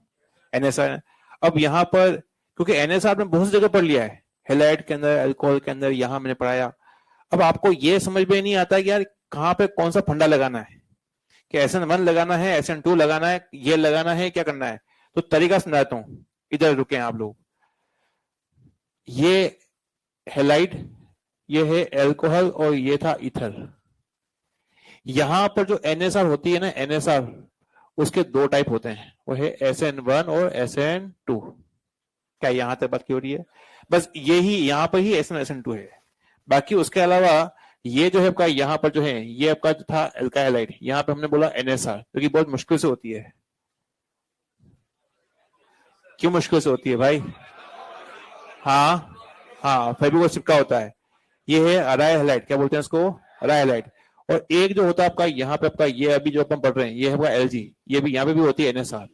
NSR। अब यहाँ पर क्योंकि NSR में बहुत सी जगह पढ़ लिया है, हेलाइड के अंदर, अल्कोहल के अंदर, यहाँ मैंने पढ़ाया। अब आपको ये समझ में नहीं आता कि यार कहां पे कौन सा फंडा लगाना है, कि SN1 लगाना है, SN2 लगाना है, ये लगाना है, क्या करना है। तो तरीका समझाता हूं, इधर रुके आप लोग। ये हेलाइड, ये है एल्कोहल, और ये था ईथर। यहां पर जो NSR होती है ना, NSR, उसके दो टाइप होते हैं, वो है SN1 और SN2। क्या यहां तक बात की हो रही है? बस यही यहां पर ही SN2 है। बाकी उसके अलावा ये जो है आपका यहाँ पर जो है, ये आपका जो था एल्काइलाइड, यहाँ पे हमने बोला NSR, क्योंकि बहुत मुश्किल से होती है। क्यों मुश्किल से होती है भाई? हाँ हाँ, फेविकोल चिपका होता है। ये है अराय हेलाइड, क्या बोलते हैं इसको? Array halide. और एक जो होता है आपका यहाँ पे, आपका ये अभी जो अपन पढ़ रहे हैं, ये है आपका LG, ये भी यहाँ पे भी होती है NSR।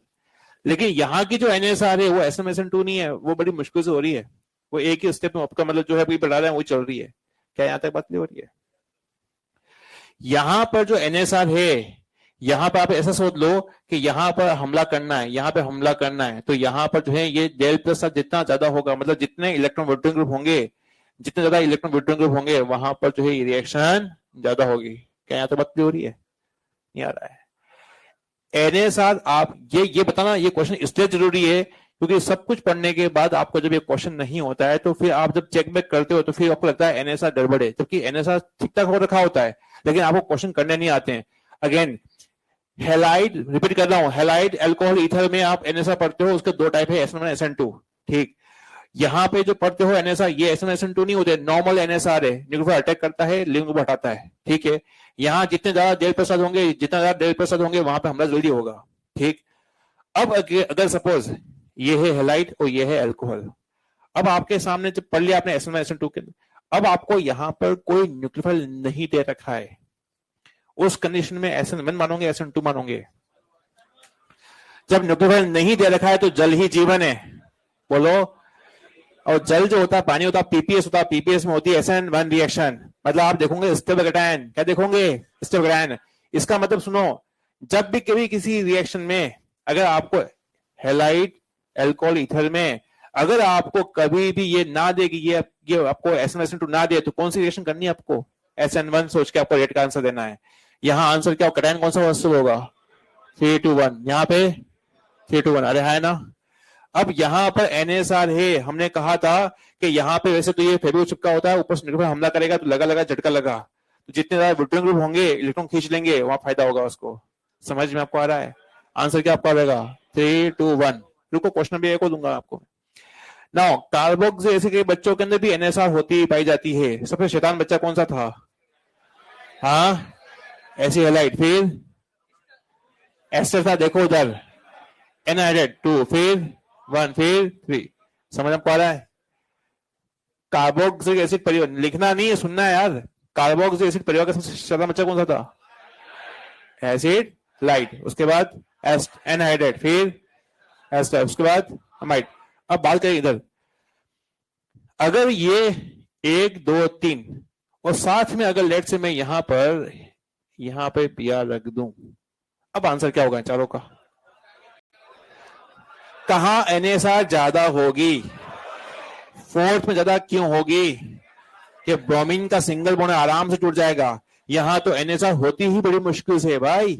लेकिन यहाँ की जो NSR है वो SMSN2 नहीं है, वो बड़ी मुश्किल से हो रही है। वो एक ही स्टेप में आपका मतलब जो है अभी बढ़ा रहे हैं, वो चल रही है। क्या यहाँ तक बात नहीं हो रही है? यहां पर जो NSR है, यहां पर आप ऐसा सोच लो कि यहां पर हमला करना है, यहां पर हमला करना है, तो यहां पर जो है ये डेल प्लस जितना ज्यादा होगा, मतलब जितने इलेक्ट्रॉन विड्रॉइंग ग्रुप होंगे, जितने ज्यादा इलेक्ट्रॉन विड्रॉइंग ग्रुप होंगे, वहां पर जो है रिएक्शन ज्यादा होगी। क्या यहाँ तो बात हो रही है? नहीं आ रहा है? NSR, आप ये बताना, ये क्वेश्चन इसलिए जरूरी है क्योंकि सब कुछ पढ़ने के बाद आपको जब ये क्वेश्चन नहीं होता है, तो फिर आप जब चेक बैक करते हो तो फिर आपको लगता है NSR गड़बड़ है, जबकि NSR ठीक ठाक हो रखा होता है, लेकिन आपको क्वेश्चन करने नहीं आते हैं। अगेन, हेलाइड, रिपीट कर रहा हूं, हेलाइड एल्कोहल ईथर में आप NSR पढ़ते हो, उसके दो टाइप है, SN1 SN2। ठीक। यहाँ पे जो पढ़ते हो NSR, ये SN2 नहीं होते, नॉर्मल NSR है, न्यूक्लियोफाइल अटैक करता है, लिंक को हटाता है। ठीक है। यहाँ जितने ज्यादा डेल प्रसाद होंगे, जितना ज्यादा डेल प्रसाद होंगे, वहां पे हमला जल्दी होगा। ठीक। अब अगर सपोज ये है हेलाइड और ये है एल्कोहल, अब आपके सामने जब पढ़ लिया आपने SN1 SN2 के, अब आपको यहां पर कोई न्यूक्लियोफाइल नहीं दे रखा है, उस कंडीशन में SN1 मानोगे, SN2 मानोगे? जब न्यूक्लियोफाइल नहीं दे रखा है तो जल ही जीवन है, बोलो। और जल जो होता है, पानी होता है, PPS होता है, PPS में होती है SN1 रिएक्शन, मतलब आप देखोगे स्टेबोकेटायन, क्या देखोगे? स्टेबोकेटायन। इसका मतलब सुनो, जब भी कभी किसी रिएक्शन में अगर आपको हेलाइड एल्कोहल ईथर में अगर आपको कभी भी ये ना दे कि ये आपको SN2 ना दे, तो कौन सी रिएक्शन करनी है आपको? SN1 सोच के आपको रेट का आंसर देना है। यहां आंसर क्या कटायन कौन सा वस्तु होगा? 3 to 1, यहाँ पे 3 to 1, अरे है ना। अब यहां पर NSR है, हमने कहा था कि यहां पे वैसे तो ये फेविकोल चिपका होता है, ऊपर से न्यूक्लियोफाइल हमला करेगा तो लगा लगा झटका लगा, तो जितने ज्यादा विड्रॉइंग ग्रुप होंगे इलेक्ट्रॉन खींच लेंगे, वहां फायदा होगा उसको। समझ में आपको आ रहा है? आंसर क्या आपका रहेगा? 3 to 1। रुको, क्वेश्चन भी एक को दूंगा आपको। नाउ कार्बोक्स ऐसे के बच्चों के अंदर भी NSR होती पाई जाती है, सबसे शैतान बच्चा कौन सा था? हाँ, ऐसी हेलाइट, फिर एस्टर था, देखो उधर, एनहाइड्रेट 2, फिर 1, फिर 3। समझ आपको आ रहा है? कार्बोक्सिलिक एसिड परिवार, लिखना नहीं है, सुनना है यार। कार्बोक्सिलिक एसिड परिवार का सबसे ज्यादा बच्चा कौन सा था? एसिड लाइट, उसके बाद एनहाइड्रेट, फिर एस्टर, उसके बाद अमाइड। अब बात करें इधर, अगर ये 1 2 3 और साथ में अगर लेट से मैं यहां पे पिया रख दूं, अब आंसर क्या होगा चारों का? कहां NSR ज्यादा होगी? फोर्थ में ज्यादा क्यों होगी? कि ब्रोमीन का सिंगल बॉन्ड आराम से टूट जाएगा। यहां तो NSR होती ही बड़ी मुश्किल से है भाई।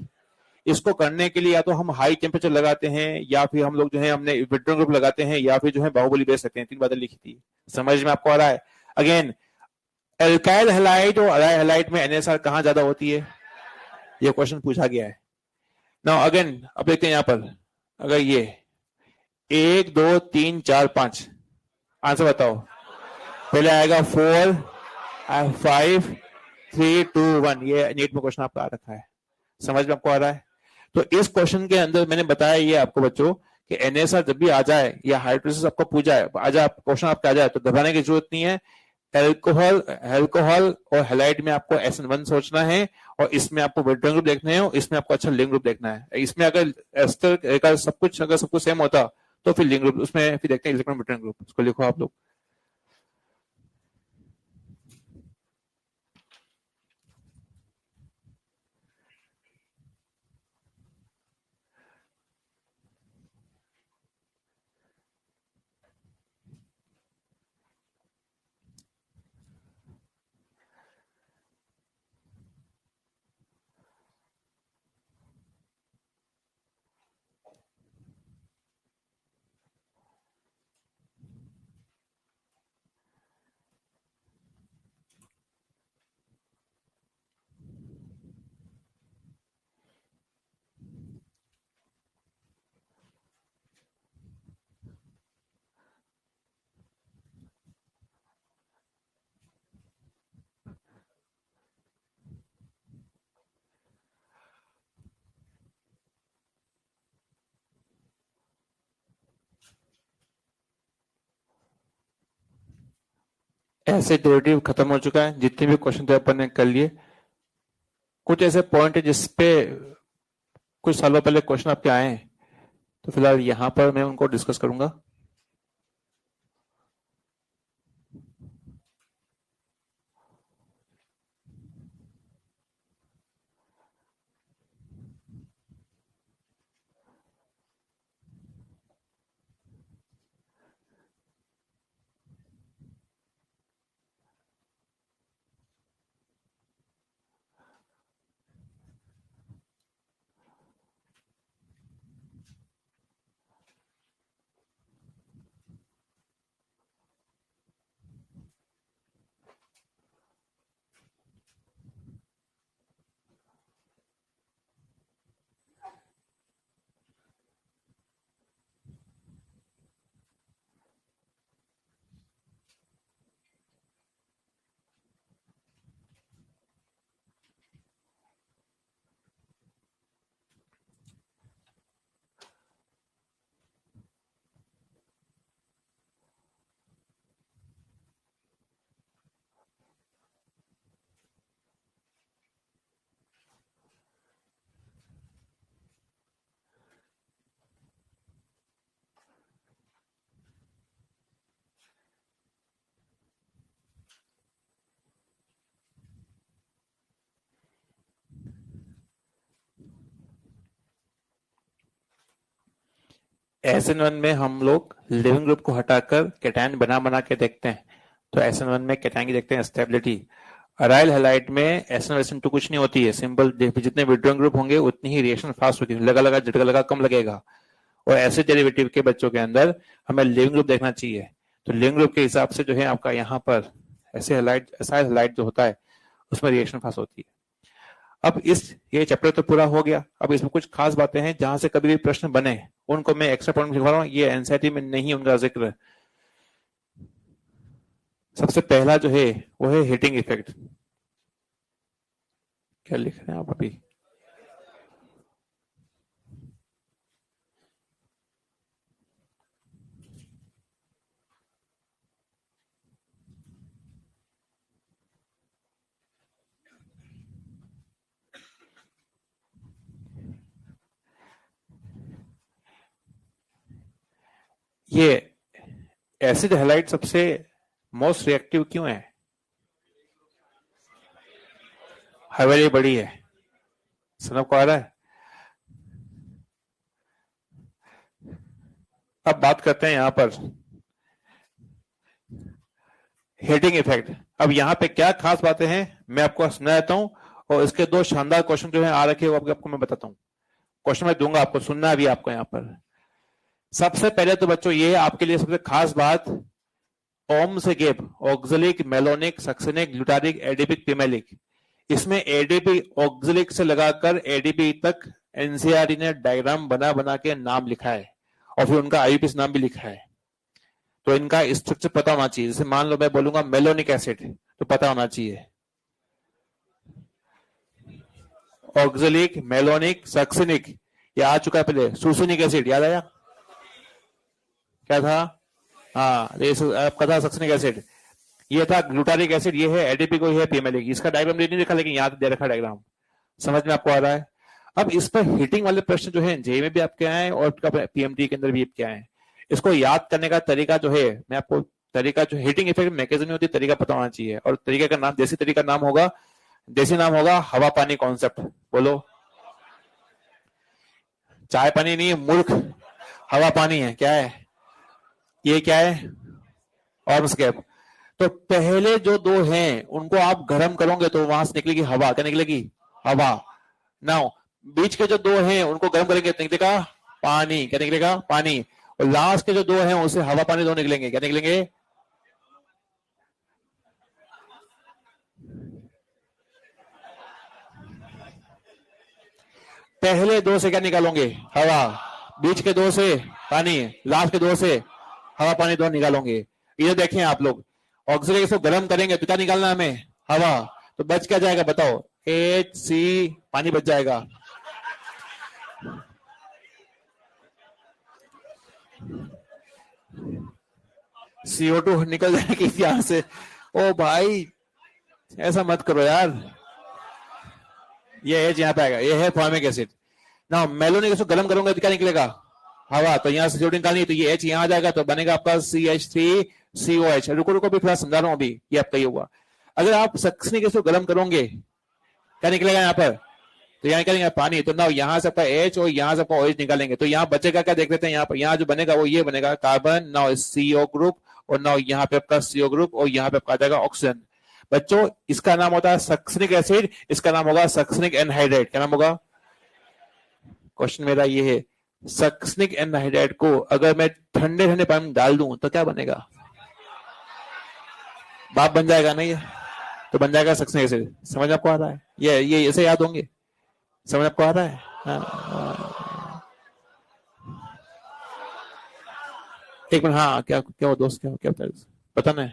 इसको करने के लिए या तो हम हाई टेम्परेचर लगाते हैं, या फिर हम लोग जो है हमने विड्रॉइंग ग्रुप लगाते हैं, या फिर जो है बाहुबली बेच सकते हैं। 3 बातें लिखी थी। समझ में आपको आ रहा है? अगेन, एल्काइल हैलाइड और अराइल हैलाइड में NSR कहां ज्यादा होती है, ये क्वेश्चन पूछा गया है। नाउ अगेन, अब देखते हैं यहां पर, अगर ये 1 2 3 4 5, आंसर बताओ। पहले आएगा 4 5 3 2 1, ये नीट में क्वेश्चन आपका आ रखा है। समझ में आपको आ रहा है? तो इस क्वेश्चन के अंदर मैंने बताया ये आपको बच्चों कि NSR जब भी आ जाए या हाइड्रोलिसिस आपको पूछा है, आ जाए क्वेश्चन आपका आ जाए, तो घबराने की जरूरत नहीं है। एल्कोहल एल्कोहल और हेलाइड में आपको SN1 सोचना है, और इसमें आपको विड्रॉइंग ग्रुप देखना है, और इसमें आपको अच्छा लिंक ग्रुप देखना है। इसमें अगर एस्टर का सब कुछ सेम होता, तो फिर लिंक ग्रुप, उसमें फिर देखते हैं इलेक्ट्रॉन विड्रॉइंग ग्रुप, उसको लिखो आप लोग। ऐसे डेरिवेटिव खत्म हो चुका है, जितने भी क्वेश्चन थे अपन ने कर लिए। कुछ ऐसे पॉइंट है जिसपे कुछ सालों पहले क्वेश्चन आपके आए हैं, तो फिलहाल यहां पर मैं उनको डिस्कस करूंगा। SN1 में हम लोग लिविंग ग्रुप को हटाकर कैटायन बना बना के देखते हैं। तो SN1 में कैटायन की देखते हैं स्टेबिलिटी। अराइल हैलाइड में SN1 SN2 कुछ नहीं होती है, सिंपल जितने विड्रॉइंग ग्रुप होंगे उतनी ही रिएक्शन फास्ट होगी, लगा लगा झटका लगा कम लगेगा। और ऐसे डेरिवेटिव के बच्चों के अंदर हमें लिविंग ग्रुप देखना चाहिए। तो लिविंग ग्रुप के हिसाब से जो है आपका यहाँ पर ऐसे हैलाइड एसाइल हैलाइड जो होता है उसमें रिएक्शन फास्ट होती है। अब ये चैप्टर तो पूरा हो गया। अब इसमें कुछ खास बातें हैं जहां से कभी भी प्रश्न बने उनको मैं एक्स्ट्रा पॉइंट लिखवा रहा हूँ, ये एनसीईआरटी में नहीं उनका जिक्र। सबसे पहला जो है वो है हीटिंग इफेक्ट। क्या लिख रहे हैं आप अभी? ये एसिड हैलाइड सबसे मोस्ट रिएक्टिव क्यों है? हवेली बड़ी है। समझ को आ रहा है? अब बात करते हैं यहां पर हीटिंग इफेक्ट। अब यहाँ पे क्या खास बातें हैं मैं आपको सुना देता हूँ, और इसके दो शानदार क्वेश्चन जो है आ रखे वो आपको मैं बताता हूँ। क्वेश्चन मैं दूंगा आपको, सुनना भी आपको यहाँ पर। सबसे पहले तो बच्चों ये आपके लिए सबसे खास बात, ओम से गेप oxalic malonic succinic glutaric adipic pimelic, इसमें एडीपी ऑक्जेलिक से लगाकर एडीपी तक एनसीईआरटी ने डायग्राम बना बना के नाम लिखा है, और फिर उनका आईयूपीएस नाम भी लिखा है। तो इनका स्ट्रक्चर पता होना चाहिए। जैसे मान लो मैं बोलूंगा मेलोनिक एसिड, तो पता होना चाहिए ऑक्जेलिक मेलोनिक सक्सेनिक, ये आ चुका है पहले। सुसनिक एसिड याद आया क्या था? हाँ, ये आपका था सक्सेनिक एसिड। ये था ग्लूटारिक एसिड, ये है एडीपी को, ये है पीएमएल। इसका डायग्राम नहीं लिखा, लेकिन यहाँ दे रखा डायग्राम। समझ में आपको आ रहा है? अब इस पर हीटिंग वाले प्रश्न जो है जेई में भी आपके आए और पीएमटी के अंदर भी आपके आए। इसको याद करने का तरीका जो है मैं आपको, तरीका जो हीटिंग इफेक्ट मैकेनिज्म होती है, तरीका पता होना चाहिए। और तरीके का नाम, देसी तरीका नाम होगा, देसी नाम होगा हवा पानी कॉन्सेप्ट। बोलो। चाय पानी नहीं है मूर्ख, हवा पानी है। क्या है ये? क्या है? ऑर्मस्केप। तो पहले जो दो हैं उनको आप गर्म करोगे तो वहां से निकलेगी हवा। क्या निकलेगी? हवा। नाउ बीच के जो दो हैं उनको गर्म करेंगे तो निकलेगा पानी। क्या निकलेगा? पानी। और लास्ट के जो दो हैं उससे हवा पानी दो निकलेंगे। क्या निकलेंगे? पहले दो से क्या निकालोगे? हवा। बीच के दो से पानी, लास्ट के दो से हवा पानी दो निकालोगे। इधर देखें आप लोग, ऑक्सीजन को गर्म करेंगे तो क्या निकालना हमें? हवा। तो बच क्या जाएगा बताओ? HC, पानी बच जाएगा। CO2 निकल जाएगी यहां से, ओ भाई ऐसा मत करो यार, ये एच यहाँ पे आएगा, ये है फॉर्मिक एसिड ना। मेलोनिक इसको गर्म करूंगा तो क्या निकलेगा, हवा, तो यहाँ से CO2 निकालनी है, तो ये H यहाँ आ जाएगा तो बनेगा आपका CH3COH। रुको रुको भी थोड़ा समझा रहा हूँ अभी, ये आपका ये हुआ। अगर आप सक्सनिक एसिड गर्म करोगे क्या निकलेगा यहाँ पर, तो यहाँ निकलेगा पानी, तो ना यहाँ से आपका H और यहाँ से आपका OH निकालेंगे, तो यहाँ बचेगा क्या देख लेते हैं। यहाँ पर यहाँ जो बनेगा वो ये बनेगा कार्बन, ना CO ग्रुप, और ना यहाँ पे आपका CO ग्रुप, और यहाँ पे आपका आ जाएगा ऑक्सीजन। बच्चों इसका नाम होता है सक्सनिक एसिड, इसका नाम होगा सक्सनिक एनहाइड्राइड। क्या नाम होगा, क्वेश्चन मेरा ये है, सक्सनिक एनहाइड्राइड को अगर मैं ठंडे ठंडे पानी में डाल दूं तो क्या बनेगा, बाप बन जाएगा ना ये, तो बन जाएगा सक्सनिक एसिड। समझ आपको आ रहा है, ये ऐसे याद होंगे, समझ आपको आ रहा है। हाँ। एक मिनट, हाँ क्या क्या हो दोस्त, क्या क्या पता नहीं,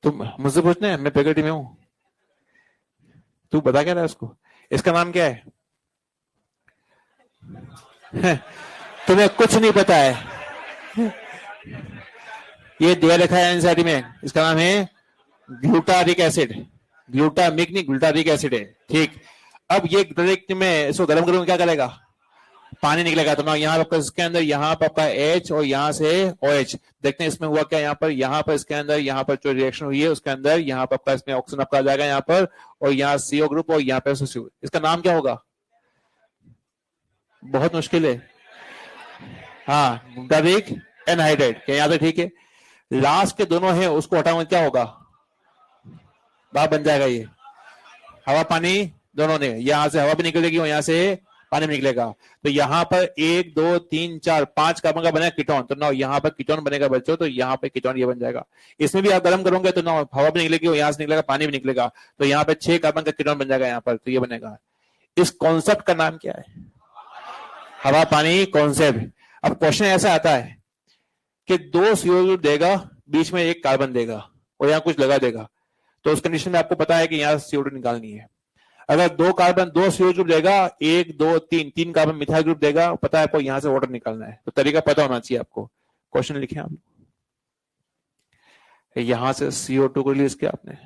तुम मुझसे पूछने हैं, मैं फैकल्टी में हूँ, तू बता क्या रहा है उसको, इसका नाम क्या है। तुम्हें कुछ नहीं पता है, ये दिया लिखा है एनसीईआरटी में, इसका नाम है ग्लूटारिक एसिड। ग्लूटामिक नहीं, ग्लूटारिक एसिड है, ठीक। अब ये डायरेक्ट में इसको गर्म करूंगा क्या करेगा, पानी निकलेगा, तो ना यहाँ पर इसके अंदर यहाँ पर आपका H और यहाँ से OH। देखते हैं इसमें हुआ क्या, यहाँ पर इसके अंदर यहाँ पर जो रिएक्शन हुई है उसके अंदर यहाँ पर आपका इसमें ऑक्सीजन आपका आ जाएगा यहाँ पर, और यहाँ CO ग्रुप और यहाँ पे SO2। इसका नाम क्या होगा, बहुत मुश्किल है, हाँ ग्लूटारिक एनहाइड्राइड, क्या याद है, ठीक है। लास्ट के दोनों है उसको हटाऊंगा क्या होगा, बाप बन जाएगा ये, हवा पानी दोनों ने, यहां से हवा भी निकलेगी और यहाँ से पानी भी निकलेगा, तो यहाँ पर 1 2 3 4 5 कार्बन का बनेगा कीटोन, तो ना यहाँ पर कीटोन बनेगा बच्चों, तो यहाँ पे कीटोन ये बन जाएगा। इसमें भी आप गर्म करोगे तो ना हवा भी निकलेगी और यहाँ से निकलेगा पानी भी निकलेगा, तो यहाँ पे 6 कार्बन का कीटोन बन जाएगा यहाँ पर, तो ये बनेगा। इस कॉन्सेप्ट का नाम क्या है, हवा पानी कॉन्सेप्ट। अब क्वेश्चन ऐसा आता है कि 2 CO देगा, बीच में 1 कार्बन देगा और यहाँ कुछ लगा देगा, तो उस कंडीशन में आपको पता है कि यहाँ CO2 निकालनी है। अगर 2 कार्बन 2 CO ग्रुप देगा, 1 2 3 3 कार्बन मिथाइल ग्रुप देगा, पता है आपको यहाँ से वाटर निकालना है, तो तरीका पता होना चाहिए आपको। क्वेश्चन लिखे आप, यहां से CO2 को रिलीज किया आपने,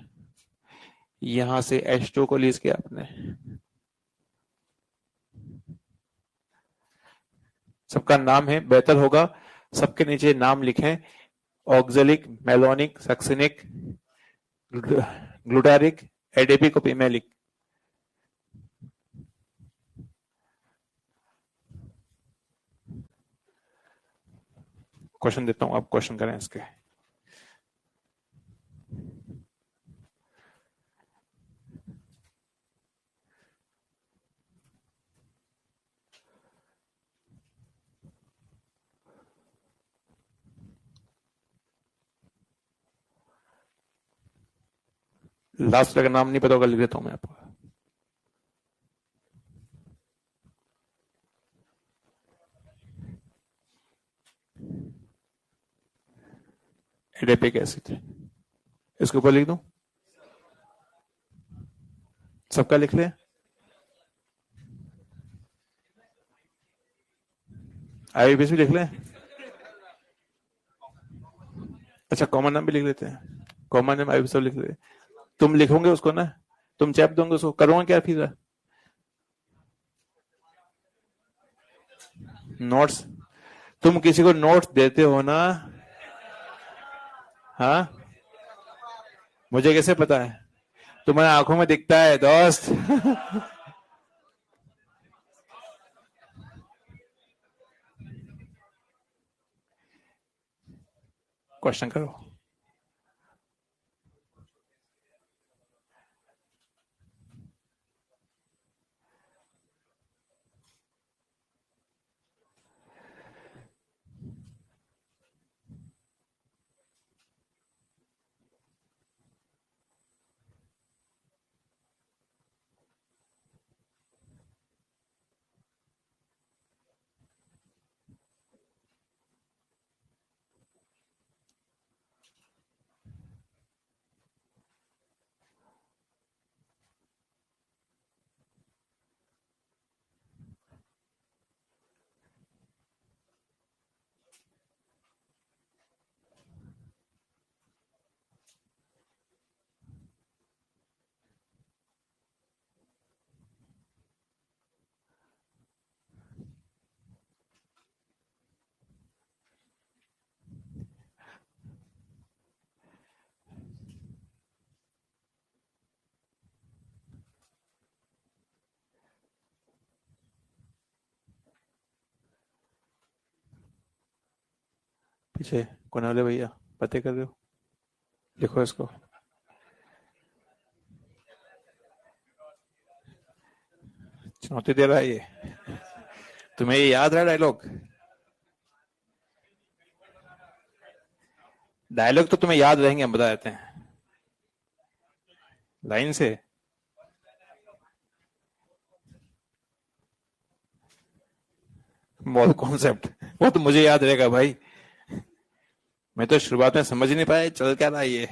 यहां से H2 को रिलीज किया आपने, सबका नाम है, बेहतर होगा सबके नीचे नाम लिखें, oxalic, malonic, succinic, glutaric, adipic, pimelic. Question देता हूं, आप क्वेश्चन करें इसके। लास्ट का नाम नहीं पता होगा, लिख देता हूं मैं आपको। एडेपिक एसिड, इसके ऊपर लिख दूं, सबका लिख ले, IUPAC भी लिख ले, अच्छा कॉमन नाम भी लिख लेते हैं, कॉमन नाम IUPAC लिख ले। तुम लिखोगे उसको ना, तुम चैप दोगे उसको, करोगे क्या फिर नोट्स, तुम किसी को नोट्स देते हो ना, हाँ मुझे कैसे पता है, तुम्हारे आंखों में दिखता है दोस्त। क्वेश्चन करो। पीछे कौन वाले भैया पते कर रहे हो? लिखो इसको। चुनौती दे रहा है ये। तुम्हें ये याद रहा डायलॉग? डायलॉग तो तुम्हें याद रहेंगे, हम बता देते हैं लाइन से। बहुत कॉन्सेप्ट। वो तो मुझे याद रहेगा भाई। मैं तो शुरुआत में समझ नहीं पाया चल क्या रहा है ये।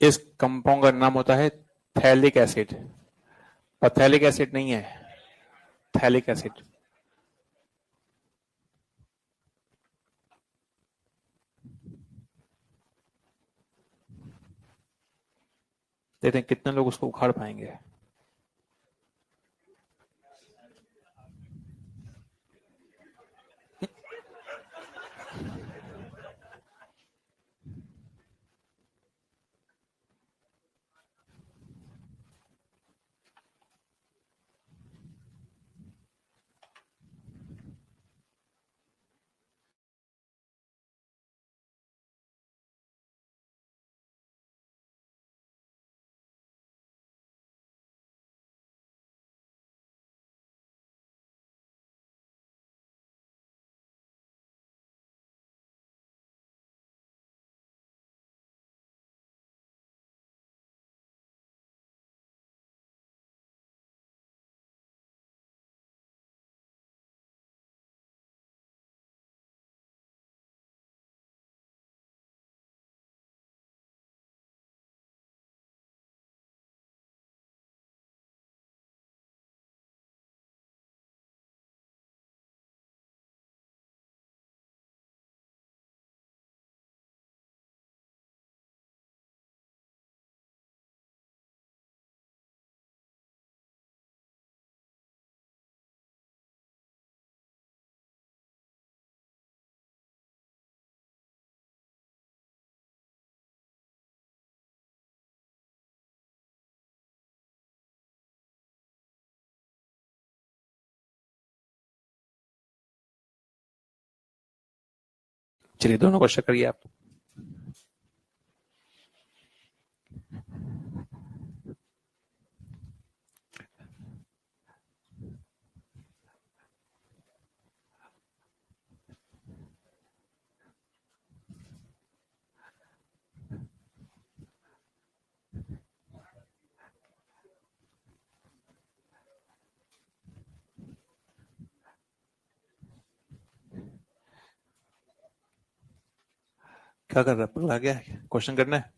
इस कंपाउंड का नाम होता है थैलिक एसिड। पथैलिक एसिड नहीं है, थैलिक एसिड। देखते हैं कितने लोग उसको उखाड़ पाएंगे। चलिए दोनों को शक करिए आप। क्या कर रहा है, पगला गया है? क्वेश्चन करना है?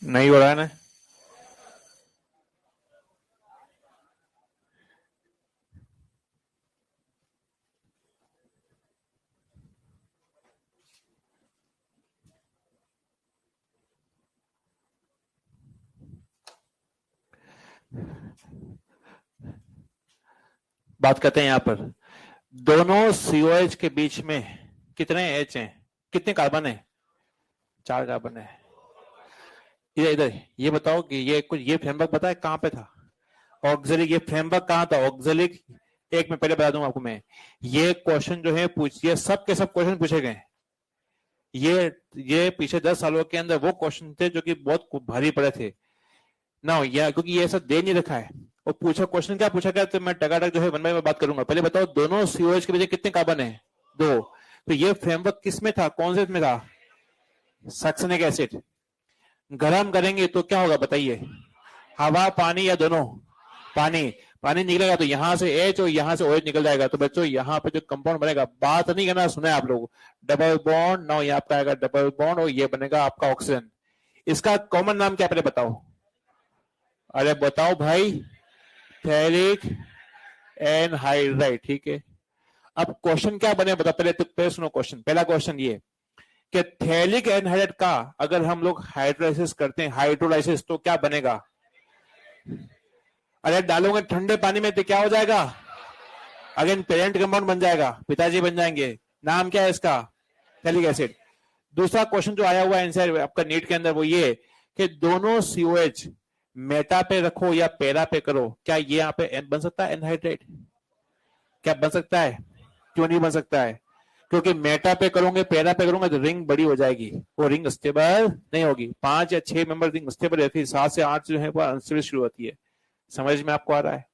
नहीं हो रहा है ना? बात करते हैं यहां पर, दोनों COH के बीच में कितने H हैं, कितने कार्बन है? 4 कार्बन है। इधर इधर ये बताओ कि ये फ्रेमवर्क पता है कहां पे था? ऑक्सिलिक, ये फ्रेमवर्क कहां था ऑक्सिलिक? एक मैं पहले बता दूंगा आपको, मैं ये क्वेश्चन जो है पूछिए, सब के सब क्वेश्चन पूछे गए। ये पिछले 10 सालों के अंदर वो क्वेश्चन थे जो कि बहुत भारी पड़े थे ना, या क्योंकि ये सब दे नहीं रखा है। और पूछा क्वेश्चन क्या पूछा गया, तो मैं टकाटक जो है वन बाय वन बात करूंगा। पहले बताओ दोनों COH के बीच कितने कार्बन है? 2। तो ये फ्रेमवर्क किस में था, कौन से में था? Succinic acid. गरम करेंगे तो क्या होगा बताइए? हवा, पानी या दोनों? पानी। पानी निकलेगा तो यहां से H और यहां से OH निकल जाएगा। तो बच्चों यहाँ पे जो कंपाउंड बनेगा, बात नहीं करना, सुना है आप लोग, डबल बॉन्ड, नाउ यहाँ पे आएगा डबल बॉन्ड और ये बनेगा आपका ऑक्सीजन। इसका कॉमन नाम क्या पहले बताओ? अरे बताओ भाई, थैलिक एनहाइड्राइड, ठीक है। अब क्वेश्चन क्या बने बता, पहले सुनो क्वेश्चन। पहला क्वेश्चन ये कि थैलिक एनहाइड्राइड का अगर हम लोग हाइड्रोलाइसिस करते हैं, हाइड्रोलाइसिस, तो क्या बनेगा? अरे डालोगे ठंडे पानी में तो क्या हो जाएगा? अगेन पेरेंट कंपाउंड बन जाएगा, पिताजी बन जाएंगे। नाम क्या है इसका? Phthalic acid. दूसरा क्वेश्चन जो आया हुआ है आंसर आपका नीट के अंदर, वो ये कि दोनों COH मेटा पे रखो या पैरा पे करो, क्या ये यहाँ पे बन सकता है एनहाइड्रेट? क्या बन सकता है? क्यों नहीं बन सकता है? क्योंकि मेटा पे करोगे, पैरा पे करोगे तो रिंग बड़ी हो जाएगी, वो रिंग स्टेबल नहीं होगी। 5 या 6 मेंबर रिंग स्टेबल रहती है, 7 से 8 जो है वो अनस्टेबल शुरू होती है। समझ में आपको आ रहा है?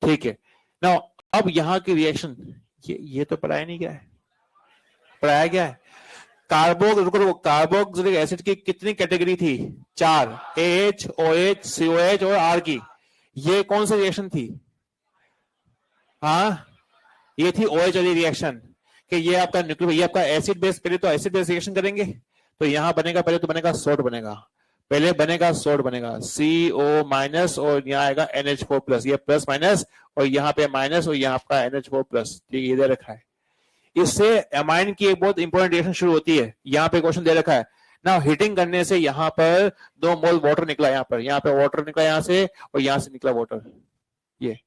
ठीक है ना। अब यहाँ की रिएक्शन, ये तो पढ़ाया नहीं गया है। पढ़ाया गया है कार्बोक्सिलिक एसिड की कितनी कैटेगरी थी? 4, AH, OH, COH और R की। ये कौन सी रिएक्शन थी? हाँ, ये थी OH वाली रिएक्शन, कि ये आपका न्यूक्लियर, ये आपका एसिड बेस, पहले तो एसिड बेस रिएक्शन करेंगे तो यहां बनेगा, पहले तो बनेगा सोड बनेगा, पहले बनेगा सोड बनेगा CO माइनस और यहाँ आएगा NH4 प्लस, ये प्लस माइनस और यहाँ पे माइनस और यहाँ आपका NH4 प्लस, ठीक है, ये दे रखा है। इससे एमाइन की एक बहुत इंपॉर्टेंट रिएक्शन शुरू होती है, यहाँ पे क्वेश्चन दे रखा है ना। हीटिंग करने से यहाँ पर 2 मोल वाटर निकला, यहाँ पे वाटर निकला यहाँ से और यहाँ से निकला वाटर, ये।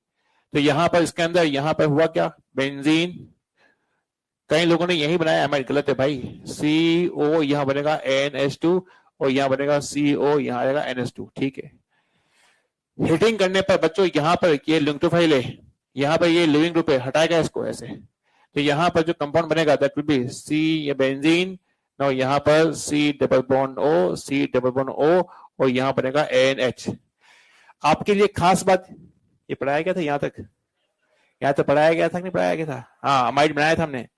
तो यहाँ पर इसके अंदर यहाँ पर हुआ क्या, बेंजीन। कई लोगों ने यही बनाया, एमाइड गलत है भाई। CO यहाँ बनेगा NH2 और यहाँ बनेगा CO, यहाँ आएगा NH2, ठीक है। हीटिंग करने पर बच्चों यहाँ पर ये लिंक्टोफाइल है, यहाँ पर ये लिविंग ग्रुप है, हटाएगा इसको ऐसे, तो यहाँ पर जो कंपाउंड बनेगा दैट विल बी C, ये बेंजीन, नाउ यहाँ पर C double bond O, C double bond O और यहाँ बनेगा NH। आपके लिए खास बात, ये पढ़ाया गया था यहाँ तक? यहाँ तो पढ़ाया गया था कि नहीं पढ़ाया गया था? हाँ, अमाइड बनाया था हमने,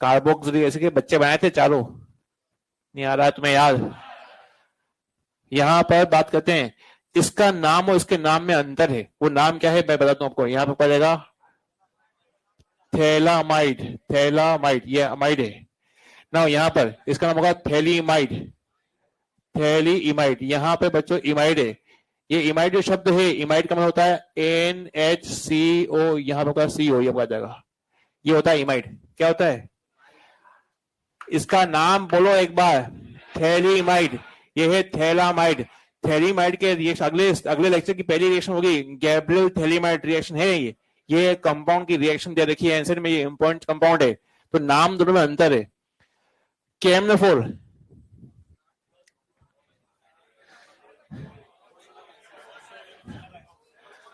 कार्बोक्सिलिक एसिड के बच्चे बनाए थे चारों। नहीं आ रहा है तुम्हें याद? यहाँ पर बात करते हैं, इसका नाम और इसके नाम में अंतर है, वो नाम क्या है मैं बताता हूँ आपको। यहाँ पे पड़ेगा थैलामाइड, थैलामाइड, ये अमाइड है ना। यहाँ पर इसका नाम होगा थैलीमाइड, थैलीइमाइड। यहाँ पे बच्चों इमाइड है, ये इमाइड जो शब्द है, इमाइड का मतलब होता है NHCO, यहाँ पर CO, ये जाएगा, ये होता है इमाइड। क्या होता है इसका नाम, बोलो एक बार, थैलीमाइड। ये है थैलामाइड। थैलीमाइड के रिएक्शन अगले लेक्चर की पहली रिएक्शन होगी गैब्रियल थैलीमाइड रिएक्शन है ये कंपाउंड की रिएक्शन दे रखी है आंसर में, ये इंपॉर्टेंट कंपाउंड है, तो नाम दोनों में अंतर है। KMnO4,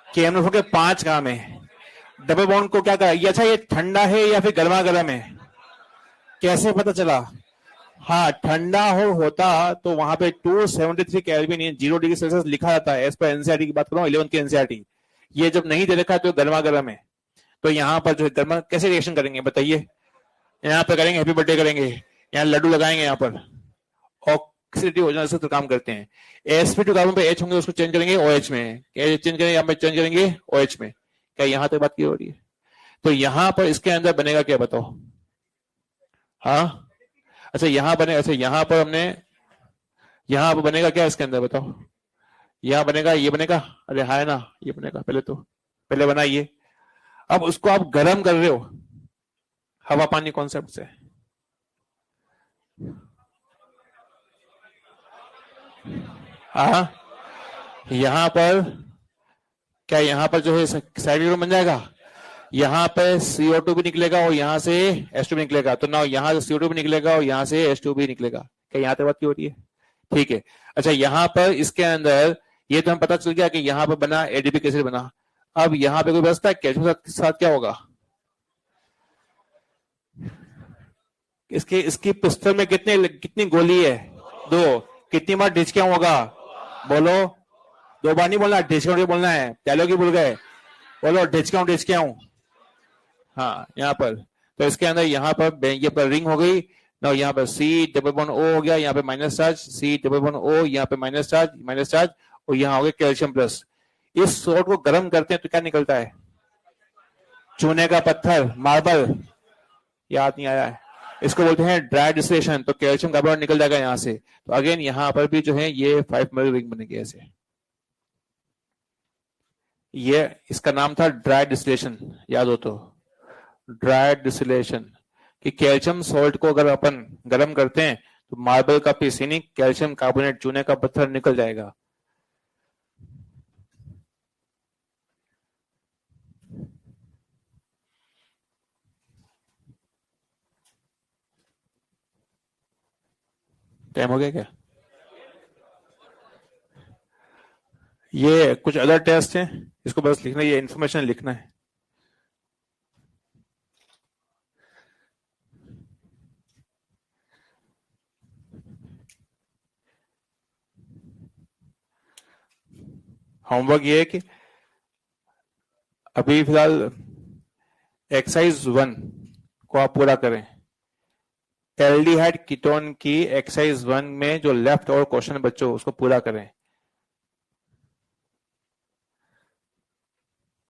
KMnO4 के 5 काम है। डबल बॉन्ड को क्या कहा, ये अच्छा ये ठंडा है या फिर गर्मा गर्म है, कैसे पता चला? हाँ, ठंडा होता तो वहां पे 273 केल्विन, 0 डिग्री सेल्सियस लिखा जाता है एज पर एनसीईआरटी की बात करूं, 11 की एनसीईआरटी। ये जब नहीं दे रखा है तो गर्मा गर्म है, तो यहाँ पर जो है गर्मा कैसे रिएक्शन करेंगे बताइए? यहाँ पे करेंगे हैप्पी बर्थडे करेंगे, यहाँ लड्डू लगाएंगे, यहाँ पर ऑक्सीडेटिव ओजोन से तो काम करते हैं। sp2 कार्बन पे H होंगे, उसको चेंज करेंगे OH में, चेंज करेंगे, यहाँ पे चेंज करेंगे OH में। क्या यहाँ तक बात की हो रही है? तो यहाँ पर इसके अंदर बनेगा क्या बताओ? हाँ, अच्छा यहाँ बने, अच्छा यहाँ पर हमने, यहाँ पर बनेगा क्या इसके अंदर बताओ? यहाँ बनेगा, ये बनेगा, अरे हाँ है ना, ये बनेगा पहले तो, पहले बना ये। अब उसको आप गर्म कर रहे हो हवा पानी कॉन्सेप्ट से। हाँ, यहाँ पर क्या, यहाँ पर जो है साइड बन जाएगा, यहाँ पे CO2 भी निकलेगा और यहाँ से H2 भी निकलेगा, तो ना यहाँ से CO2 भी निकलेगा और यहाँ से H2 भी निकलेगा। क्या यहाँ पे बात की हो रही है? ठीक है। अच्छा यहाँ पर इसके अंदर ये तो हम पता चल गया कि यहाँ पर बना एडिपिक एसिड बना। अब यहाँ पे कोई बचता है कैल्शियम के साथ क्या होगा? इसकी पिस्टल में कितनी गोली है? 2। कितनी बार डिस्काउंट होगा? बोलो, 2 बार नहीं बोलना, डिस्काउंट बोलना है, डायलॉग ही भूल गए। बोलो डिस्काउंट। हाँ यहाँ पर, तो इसके अंदर यहाँ पर ये पर रिंग हो गई ना, यहाँ पर C डबल बॉन्ड O हो गया, यहाँ पे minus charge, C double bond O, यहाँ पे माइनस चार्ज, और यहाँ हो गया कैल्शियम प्लस। इस सॉल्ट को गर्म करते हैं तो क्या निकलता है? चूने का पत्थर, मार्बल। याद नहीं आया है? इसको बोलते हैं ड्राई डिस्टिलेशन। तो कैल्शियम कार्बोनेट निकल जाएगा यहाँ से। तो अगेन यहाँ पर भी जो है ये 5 मिली रिंग बनेगी ऐसे। ये इसका नाम था ड्राई डिस्टिलेशन, याद हो तो, ड्राई डिस्टिलेशन। कि कैल्शियम सॉल्ट को अगर अपन गर्म करते हैं तो मार्बल का पीस यानी कैल्शियम कार्बोनेट, चूने का पत्थर निकल जाएगा। टाइम हो गया क्या? ये कुछ अदर टेस्ट हैं, इसको बस लिखना, ये इंफॉर्मेशन लिखना है। होमवर्क ये है कि अभी फिलहाल एक्सरसाइज 1 को आप पूरा करें। एल्डिहाइड कीटोन की एक्सरसाइज 1 में जो लेफ्ट और क्वेश्चन बच्चों उसको पूरा करें।